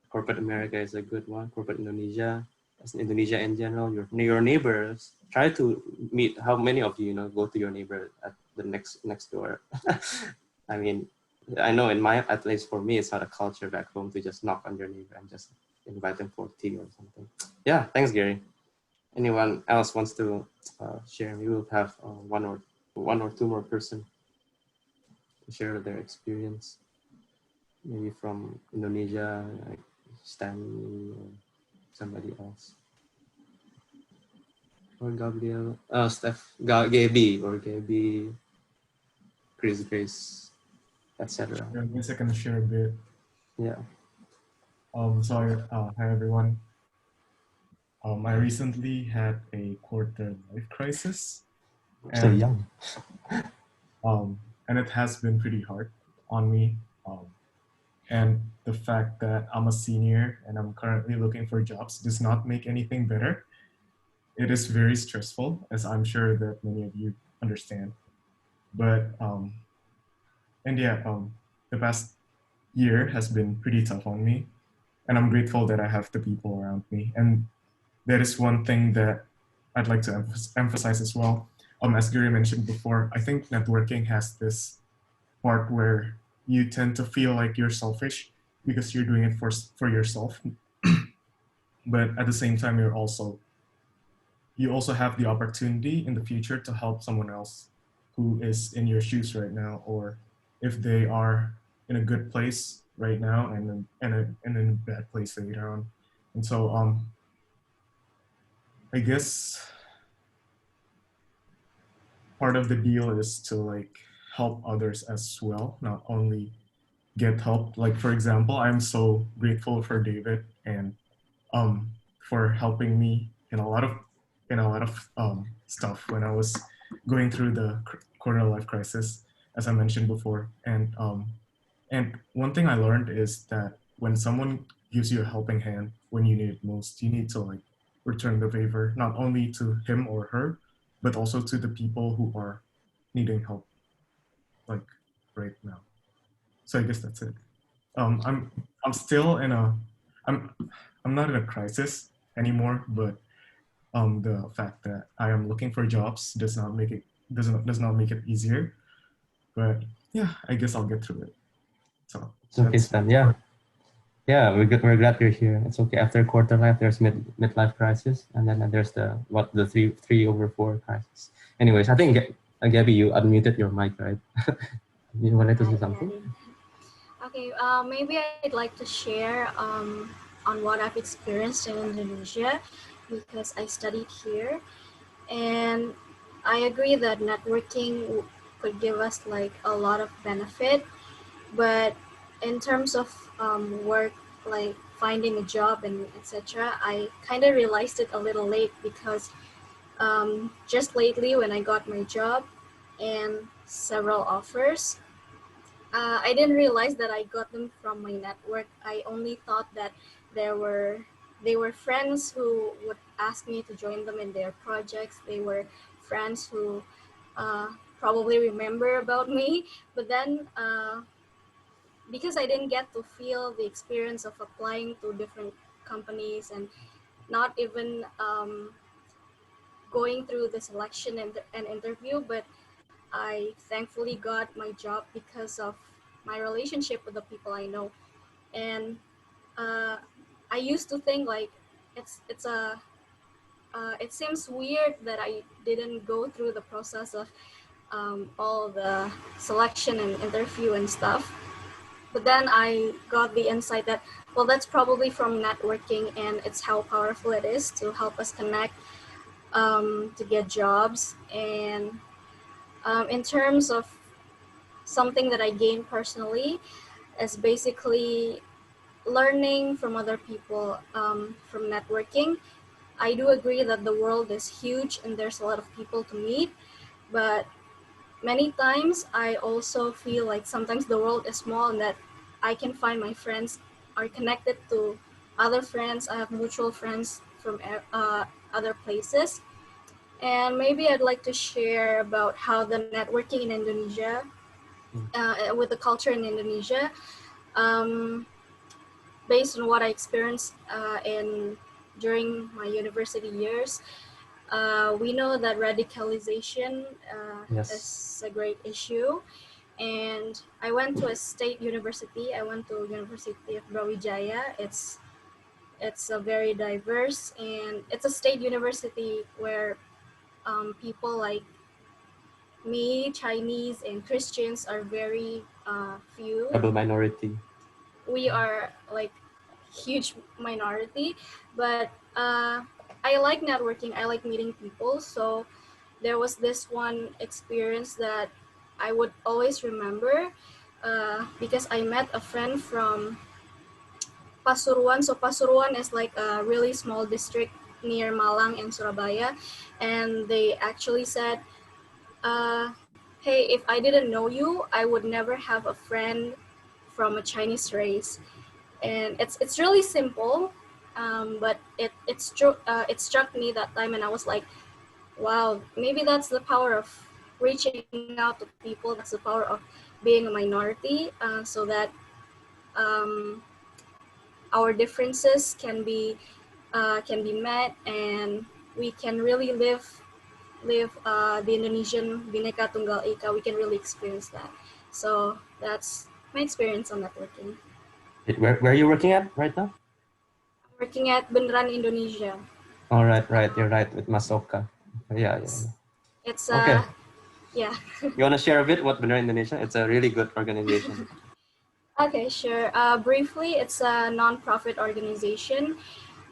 Corporate America is a good one, corporate Indonesia, as Indonesia in general, your neighbors, try to meet. How many of you, go to your neighbor at the next door? I mean, I know at least for me, it's not a culture back home to just knock on your neighbor and just invite them for tea or something. Yeah, thanks, Gary. Anyone else wants to share? We will have one or two more person to share their experience. Maybe from Indonesia, like Stanley or somebody else. Or Gabriel, Gaby, Chris Grace, etc. I guess I can share a bit. Yeah. Hi everyone. I recently had a quarter life crisis. So young. And it has been pretty hard on me. And the fact that I'm a senior and I'm currently looking for jobs does not make anything better. It is very stressful, as I'm sure that many of you understand. But the past year has been pretty tough on me, and I'm grateful that I have the people around me. And that is one thing that I'd like to emphasize as well. As Gary mentioned before, I think networking has this part where you tend to feel like you're selfish because you're doing it for yourself. But at the same time, you also have the opportunity in the future to help someone else who is in your shoes right now, or if they are in a good place right now and in a bad place later on. And so I guess part of the deal is to like help others as well, not only get help. Like for example, I'm so grateful for David and for helping me in a lot of stuff when I was going through the quarter life crisis, as I mentioned before. And one thing I learned is that when someone gives you a helping hand when you need it most, you need to like return the favor, not only to him or her, but also to the people who are needing help, like right now. So I guess that's it. I'm still in a I'm not in a crisis anymore, but the fact that I am looking for jobs does not make it easier. But yeah, I guess I'll get through it. So it's okay, Stan. Yeah. Yeah, we're glad you're here. It's okay. After quarter life, there's midlife crisis, and then there's the 3/4 crisis. Anyways, I think Gabby, you unmuted your mic, right? You wanted to say something? Okay, maybe I'd like to share on what I've experienced in Indonesia because I studied here, and I agree that networking could give us like a lot of benefit, but in terms of work, like finding a job and etc., I kind of realized it a little late because just lately when I got my job and several offers, I didn't realize that I got them from my network. I only thought that they were friends who would ask me to join them in their projects. They were friends who probably remember about me, but then because I didn't get to feel the experience of applying to different companies and not even going through the selection and interview, but I thankfully got my job because of my relationship with the people I know. And I used to think like it seems weird that I didn't go through the process of all the selection and interview and stuff. But then I got the insight that, well, that's probably from networking, and it's how powerful it is to help us connect to get jobs. And in terms of something that I gained personally is basically learning from other people from networking. I do agree that the world is huge and there's a lot of people to meet, but many times I also feel like sometimes the world is small and that I can find my friends are connected to other friends. I have mutual friends from other places. And maybe I'd like to share about how the networking in Indonesia, with the culture in Indonesia, based on what I experienced in during my university years. We know that radicalization Yes. is a great issue, and I went to a state university. I went to University of Widjaja. It's a very diverse, and it's a state university where people like me, Chinese, and Christians are very few. Double minority. We are like huge minority, but I like networking. I like meeting people. So there was this one experience that I would always remember because I met a friend from Pasuruan. So Pasuruan is like a really small district near Malang and Surabaya, and they actually said, hey, if I didn't know you, I would never have a friend from a Chinese race. And it's really simple, but it struck me that time, and I was like, wow, maybe that's the power of reaching out to people. That's the power of being a minority, so that our differences can be met, and we can really live the Indonesian Bhinneka Tunggal Ika. We can really experience that. So that's my experience on networking. Where are you working at right now? I'm working at Beneran Indonesia. All right, right. You're right with Masoka. Yeah. It's Okay. Yeah. You want to share a bit what Beneran Indonesia? It's a really good organization. Okay, sure. Briefly, it's a non-profit organization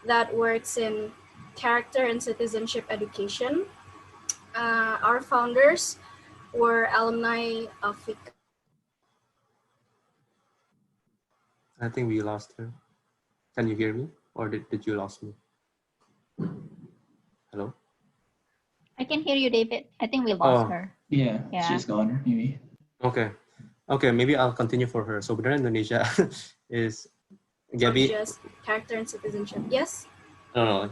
that works in character and citizenship education. Our founders were alumni of FICA. I think we lost her. Can you hear me? Or did you lose me? Hello? I can hear you, David. I think we lost her. Yeah, she's gone, maybe. Okay, maybe I'll continue for her. So Beneran Indonesia is Gabby. Just character and citizenship. Yes? No.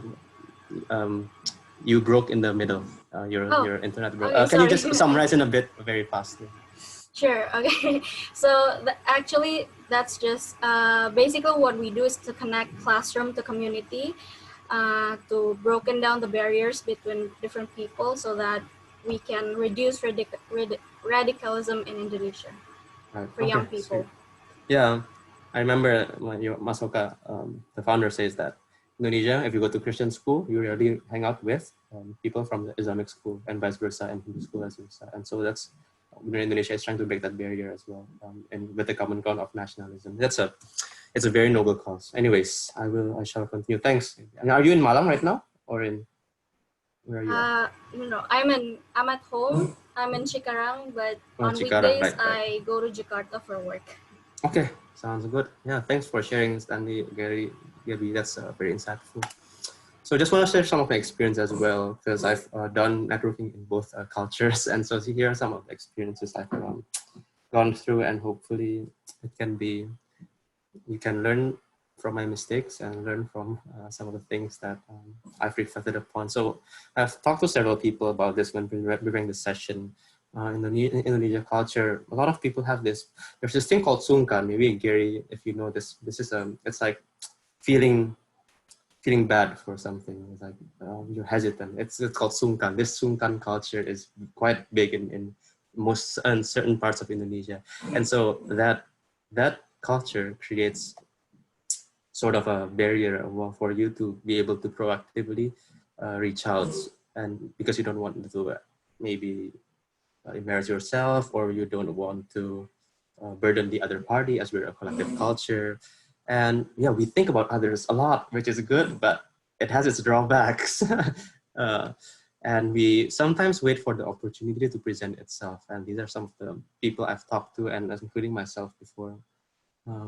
You broke in the middle. Your internet broke. Okay, can you sorry. just summarize in a bit very fastly? Sure. Okay. So actually, that's just basically what we do is to connect classroom to community, to broken down the barriers between different people, so that we can reduce radicalism in Indonesia for young people. Sweet. Yeah, I remember when Masoka, the founder, says that Indonesia, if you go to Christian school, you really hang out with people from the Islamic school and vice versa, and Hindu school as versa. And so that's Indonesia is trying to break that barrier as well, and with the common ground of nationalism. It's a very noble cause. Anyways, I shall continue. Thanks. And are you in Malang right now, or where are you? No, I'm at home. I'm in Cikarang, but on Cikarang, weekdays right. I go to Jakarta for work. Okay, sounds good. Yeah, thanks for sharing, Stanley, Gary, Gabby. That's very insightful. So I just want to share some of my experience as well, because I've done networking in both cultures. And so here are some of the experiences I've gone through, and hopefully you can learn from my mistakes and learn from some of the things that I've reflected upon. So I've talked to several people about this when preparing this session. In the Indonesia culture, a lot of people have there's this thing called sungkan. Maybe Gary, if you know this is it's like feeling bad for something. It's like you're hesitant. It's called sungkan. This sungkan culture is quite big in most certain parts of Indonesia, and so that culture creates sort of a barrier for you to be able to proactively reach out, and because you don't want to maybe embarrass yourself, or you don't want to burden the other party, as we're a collective culture. And yeah, we think about others a lot, which is good, but it has its drawbacks. And we sometimes wait for the opportunity to present itself. And these are some of the people I've talked to, and including myself before.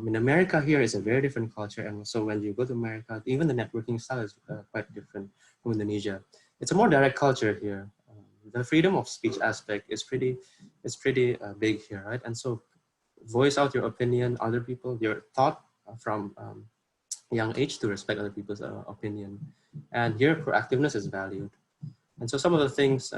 In America here is a very different culture. And so when you go to America, even the networking style is quite different from Indonesia. It's a more direct culture here. The freedom of speech aspect is pretty big here, right? And so voice out your opinion, other people, your thought from young age to respect other people's opinion. And here proactiveness is valued. And so some of the things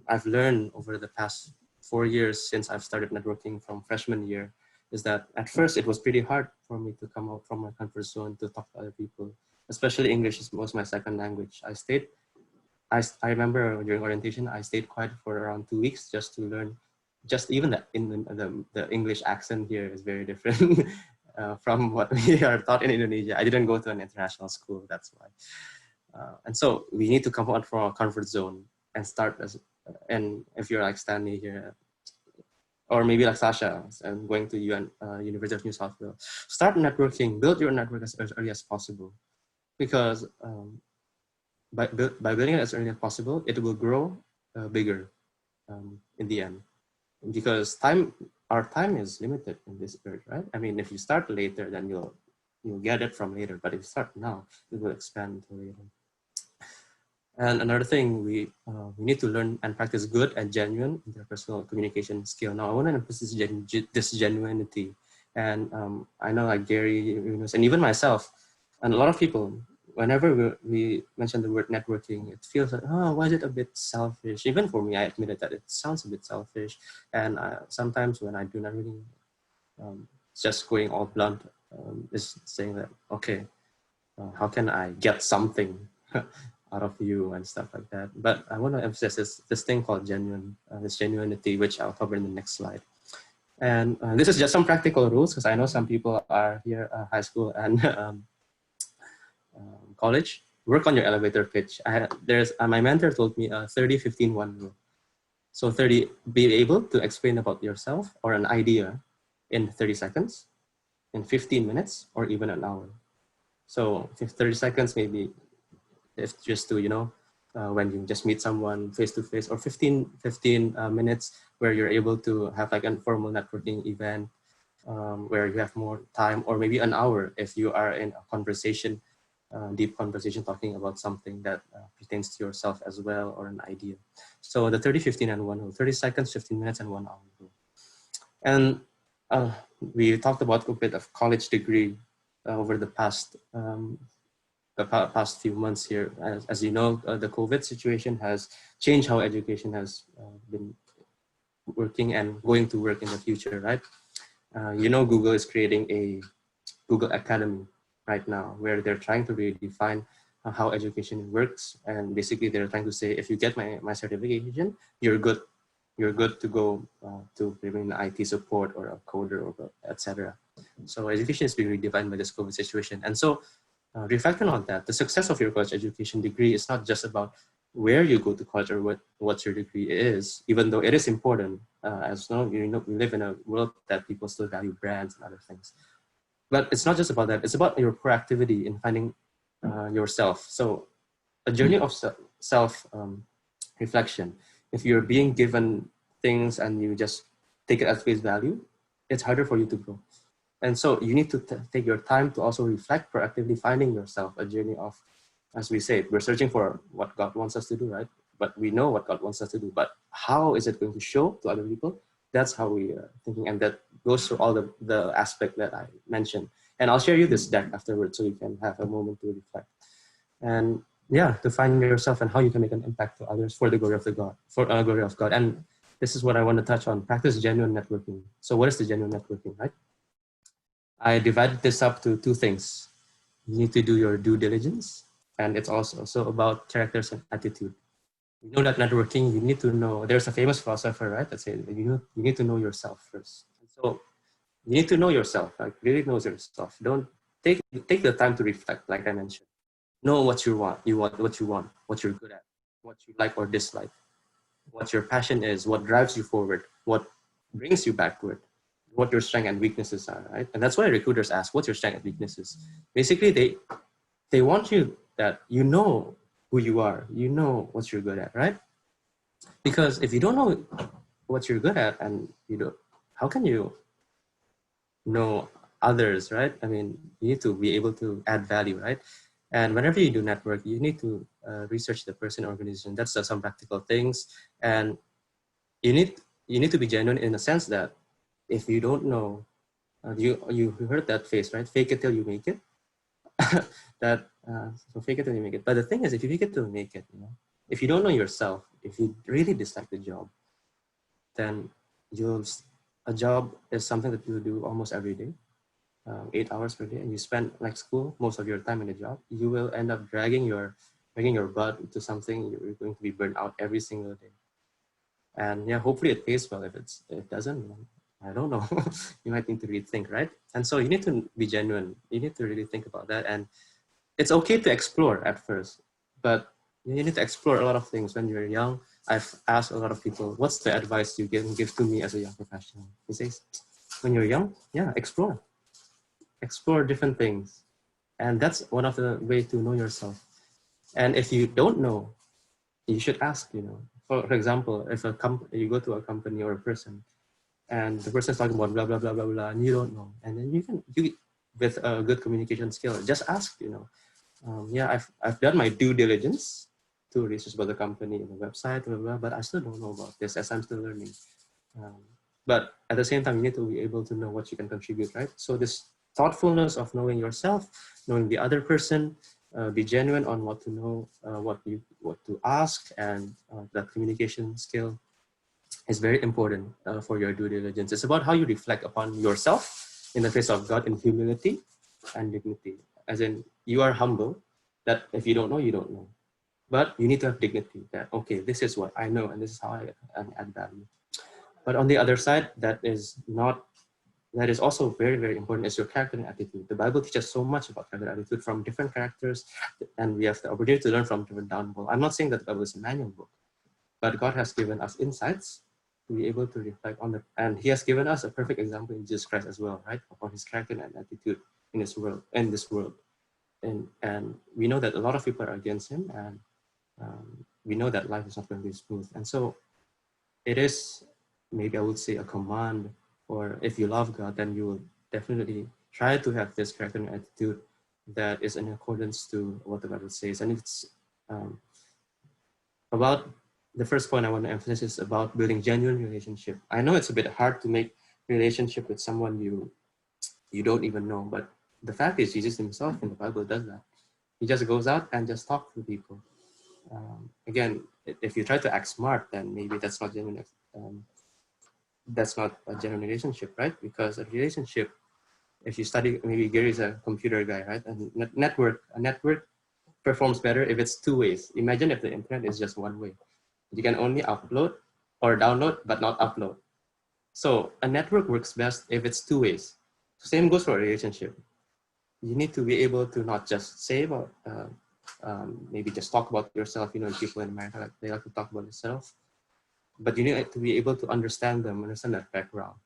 I've learned over the past 4 years since I've started networking from freshman year is that at first it was pretty hard for me to come out from my comfort zone to talk to other people, especially English was my second language. I remember during orientation, I stayed quiet for around 2 weeks just to learn, just even the English accent here is very different from what we are taught in Indonesia. I didn't go to an international school, that's why. And so we need to come out from our comfort zone and start and if you're like Stanley here, or maybe like Sasha and going to University of New South Wales, start networking, build your network as early as possible, because by building it as early as possible, it will grow bigger in the end, because our time is limited in this earth, right? I mean, if you start later, then you'll get it from later, but if you start now, it will expand to later. And another thing, we need to learn and practice good and genuine interpersonal communication skill. Now, I want to emphasize this genuinity. And I know like Gary, and even myself, and a lot of people, whenever we mention the word networking, it feels like, oh, why is it a bit selfish? Even for me, I admitted that it sounds a bit selfish. And sometimes when I do networking, just going all blunt, is saying that, okay, how can I get something out of you and stuff like that. But I want to emphasize this thing called this genuinity, which I'll cover in the next slide. And this is just some practical rules, because I know some people are here, high school and college. Work on your elevator pitch. My mentor told me 30-15-1 rule. So 30, be able to explain about yourself or an idea in 30 seconds, in 15 minutes, or even an hour. So 30 seconds, maybe if just to, when you just meet someone face to face, or 15 minutes where you're able to have like an informal networking event where you have more time, or maybe an hour if you are in a conversation, deep conversation, talking about something that pertains to yourself as well, or an idea. So the 30-15-1 rule, 30 seconds, 15 minutes, and 1 hour rule. And we talked about a bit of college degree over the past few months here. As you know, the COVID situation has changed how education has been working and going to work in the future, right? Google is creating a Google Academy right now, where they're trying to really define how education works. And basically they're trying to say, if you get my certification, you're good to go to maybe an IT support or a coder, or etc. So education is being redefined by this COVID situation. And so reflecting on that, the success of your college education degree is not just about where you go to college or what your degree is, even though it is important. As we live in a world that people still value brands and other things. But it's not just about that. It's about your proactivity in finding yourself. So a journey of self-reflection. If you're being given things and you just take it at face value, it's harder for you to grow. And so you need to take your time to also reflect, proactively finding yourself, a journey of, as we say, we're searching for what God wants us to do, right? But we know what God wants us to do, but how is it going to show to other people? That's how we are thinking. And that goes through all the aspect that I mentioned. And I'll share you this deck afterwards so you can have a moment to reflect. And yeah, to find yourself and how you can make an impact to others for the glory of glory of God. And this is what I want to touch on. Practice genuine networking. So what is the genuine networking, right? I divided this up to 2 things. You need to do your due diligence, and it's also about characters and attitude. You know that networking, you need to know, there's a famous philosopher, right, that says you need to know yourself first. So you need to know yourself, like really know yourself. Don't take the time to reflect, like I mentioned. Know what you want, what you're good at, what you like or dislike, what your passion is, what drives you forward, what brings you backward, what your strengths and weaknesses are, right? And that's why recruiters ask, what's your strengths and weaknesses? Basically, they want you that you know who you are, you know what you're good at, right? Because if you don't know what you're good at, and how can you know others, right? I mean, you need to be able to add value, right? And whenever you do network, you need to research the person, organization. That's some practical things. And you need to be genuine in the sense that if you don't know, you heard that phrase, right? Fake it till you make it. So fake it till you make it. But the thing is, if you fake it till you make it, if you don't know yourself, if you really dislike the job, then you'll a job is something that you do almost every day, 8 hours per day, and you spend like school most of your time in a job, you will end up dragging your butt into something. You're going to be burnt out every single day. And yeah, hopefully it pays well. If it doesn't, I don't know. You might need to rethink, right? And so you need to be genuine. You need to really think about that. And it's okay to explore at first, but you need to explore a lot of things when you're young. I've asked a lot of people, what's the advice you give to me as a young professional? He says, when you're young, yeah, explore different things. And that's one of the ways to know yourself. And if you don't know, you should ask, for example, if you go to a company or a person and the person is talking about blah, blah, blah, blah, blah, and you don't know. And then you with a good communication skill, just ask, yeah, I've done my due diligence to research about the company and the website, blah, blah, but I still don't know about this as I'm still learning. But at the same time, you need to be able to know what you can contribute, right? So this thoughtfulness of knowing yourself, knowing the other person, be genuine on what to know, what to ask, and that communication skill is very important for your due diligence. It's about how you reflect upon yourself in the face of God in humility and dignity. As in, you are humble, that if you don't know, you don't know. But you need to have dignity that, okay, this is what I know and this is how I add value. But on the other side, that is also very, very important is your character and attitude. The Bible teaches so much about character and attitude from different characters, and we have the opportunity to learn from different downfall. I'm not saying that the Bible is a manual book, but God has given us insights to be able to reflect on and He has given us a perfect example in Jesus Christ as well, right? Upon His character and attitude in this world. And we know that a lot of people are against Him, and we know that life is not going to be smooth. And so it is, maybe I would say, a command, or if you love God, then you will definitely try to have this character and attitude that is in accordance to what the Bible says. And it's about the first point I want to emphasize is about building genuine relationship. I know it's a bit hard to make relationship with someone you don't even know, but the fact is Jesus Himself in the Bible does that. He just goes out and just talks to people. Again, if you try to act smart, then maybe that's not genuine. That's not a genuine relationship, right? Because a relationship, if you study, maybe Gary's a computer guy, right? And a network performs better if it's two ways. Imagine if the internet is just one way. You can only upload or download, but not upload. So a network works best if it's two ways. Same goes for a relationship. You need to be able to not just say about, maybe just talk about yourself. People in America, they like to talk about themselves, but you need to be able to understand them, understand that background.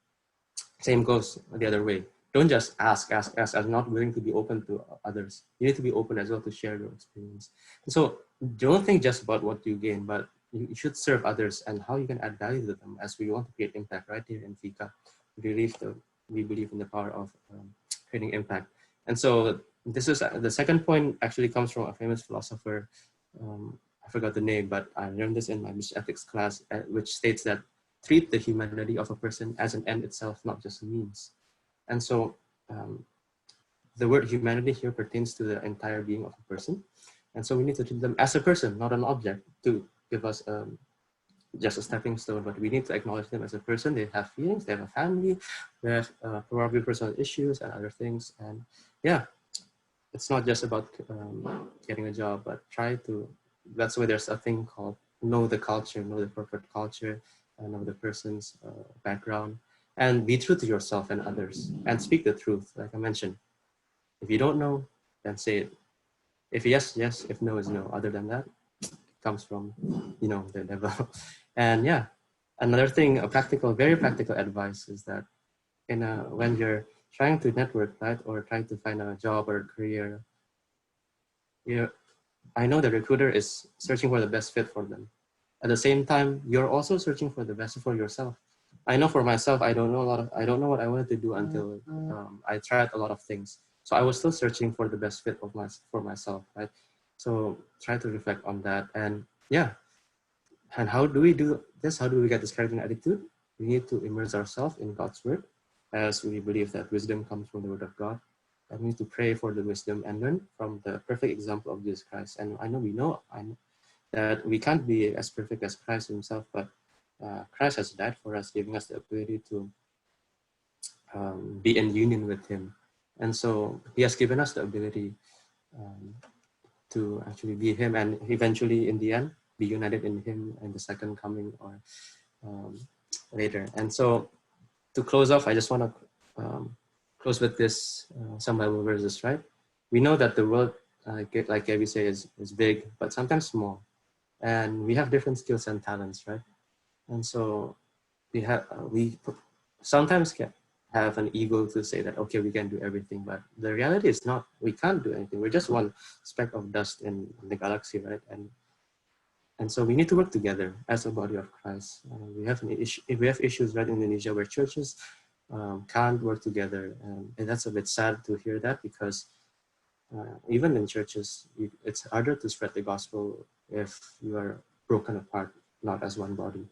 Same goes the other way. Don't just ask, and not willing to be open to others. You need to be open as well to share your experience. And so don't think just about what you gain, but you should serve others and how you can add value to them, as we want to create impact right here in FICA. We believe in the power of creating impact. And so this is the second point actually comes from a famous philosopher. I forgot the name, but I learned this in my business ethics class, which states that treat the humanity of a person as an end itself, not just a means. And so the word humanity here pertains to the entire being of a person. And so we need to treat them as a person, not an object, to give us just a stepping stone, but we need to acknowledge them as a person. They have feelings, they have a family, they have probably personal issues and other things. And yeah, it's not just about getting a job, but that's why there's a thing called know the culture, know the corporate culture, know the person's background, and be true to yourself and others, and speak the truth. Like I mentioned, if you don't know, then say it. If yes, yes. If no is no. Other than that, it comes from, the devil. And yeah, another thing, very practical advice is that when you're trying to network, right, or trying to find a job or a career, I know the recruiter is searching for the best fit for them. At the same time, you're also searching for the best for yourself. I know for myself, I don't know what I wanted to do until I tried a lot of things. So I was still searching for the best fit for myself, right? So try to reflect on that. And yeah, and how do we do this? How do we get this character and attitude? We need to immerse ourselves in God's word, as we believe that wisdom comes from the word of God. And we need to pray for the wisdom and learn from the perfect example of Jesus Christ. And I know that we can't be as perfect as Christ Himself, but Christ has died for us, giving us the ability to be in union with him. And so he has given us the ability to actually be him, and eventually in the end be united in him in the second coming or later. And so to close off, I just want to close with this some Bible verses, right? We know that the world, like Gabby said, is big, but sometimes small, and we have different skills and talents, right? And so we sometimes can have an ego to say that, okay, we can do everything, but the reality is not, we can't do anything. We're just one speck of dust in the galaxy, right? And so we need to work together as a body of Christ. We have issues right in Indonesia where churches can't work together, and that's a bit sad to hear that, because even in churches, it's harder to spread the gospel if you are broken apart, not as one body.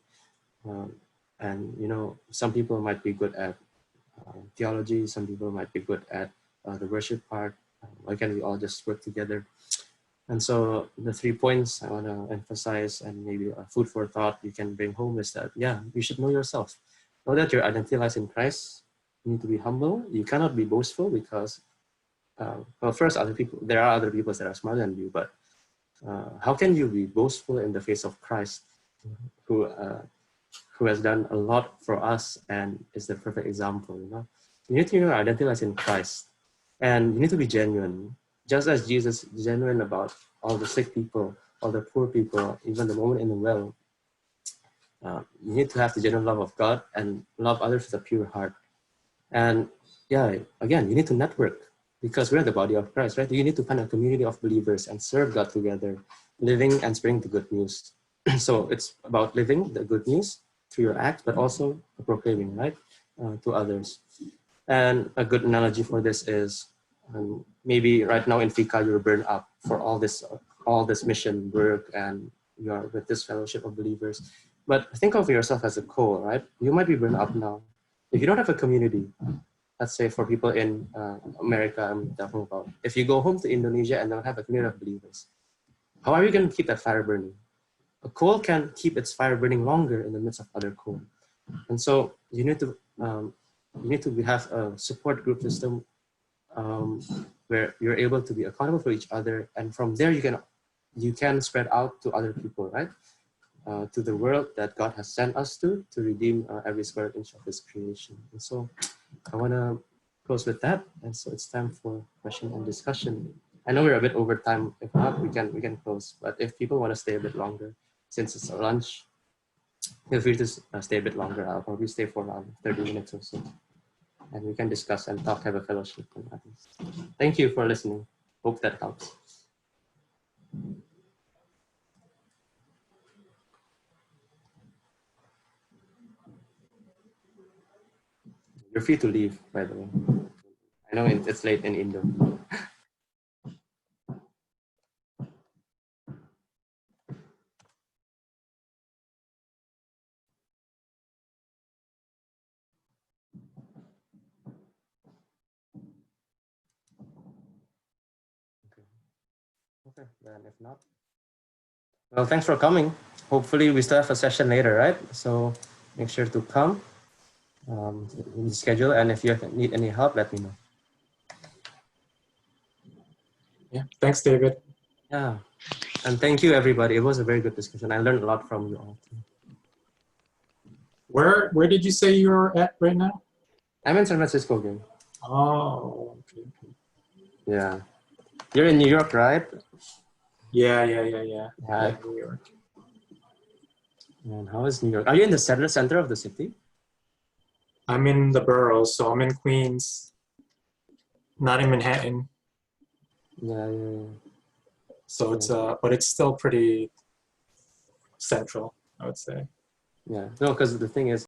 And you know, some people might be good at theology, some people might be good at the worship part. Why can't we all just work together? And so the 3 points I want to emphasize, and maybe a food for thought you can bring home, is that, yeah, you should know yourself. Know that your identity lies in Christ. You need to be humble. You cannot be boastful because, well, first, there are other people that are smarter than you, but how can you be boastful in the face of Christ, who has done a lot for us and is the perfect example, you know? You need to know your identity lies in Christ, and you need to be genuine. Just as Jesus is genuine about all the sick people, all the poor people, even the woman in the well, you need to have the genuine love of God and love others with a pure heart. And yeah, again, you need to network, because we're the body of Christ, right? You need to find a community of believers and serve God together, living and spreading the good news. So it's about living the good news through your acts, but also proclaiming, right, to others. And a good analogy for this is, maybe right now in FICA you're burned up for all this mission work, and you're with this fellowship of believers. But think of yourself as a coal, right? You might be burned up now. If you don't have a community, let's say for people in America, I'm talking about, if you go home to Indonesia and don't have a community of believers, how are you going to keep that fire burning? A coal can keep its fire burning longer in the midst of other coal. And so you need to have a support group system where you're able to be accountable for each other, and from there you can spread out to other people, right? To the world that God has sent us to redeem every square inch of His creation. And so I want to close with that, and so it's time for question and discussion. I know we're a bit over time. If not, we can close. But if people want to stay a bit longer, since it's a lunch, feel free to stay a bit longer. I'll probably stay for around 30 minutes or so, and we can discuss and talk, have a fellowship and others. Thank you for listening. Hope that helps. You're free to leave, by the way. I know it's late in Indo. Okay, then if not. Well, thanks for coming. Hopefully we still have a session later, right? So make sure to come in the schedule, and if you need any help, let me know. Yeah, thanks, David. Yeah, and thank you, everybody. It was a very good discussion. I learned a lot from you all. Where did you say you're at right now? I'm in San Francisco again. Oh, okay. Yeah. You're in New York, right? Yeah. Yeah. New York. And how is New York? Are you in the center of the city? I'm in the boroughs, so I'm in Queens, not in Manhattan. Yeah. So it's but it's still pretty central, I would say. Yeah. No, because the thing is,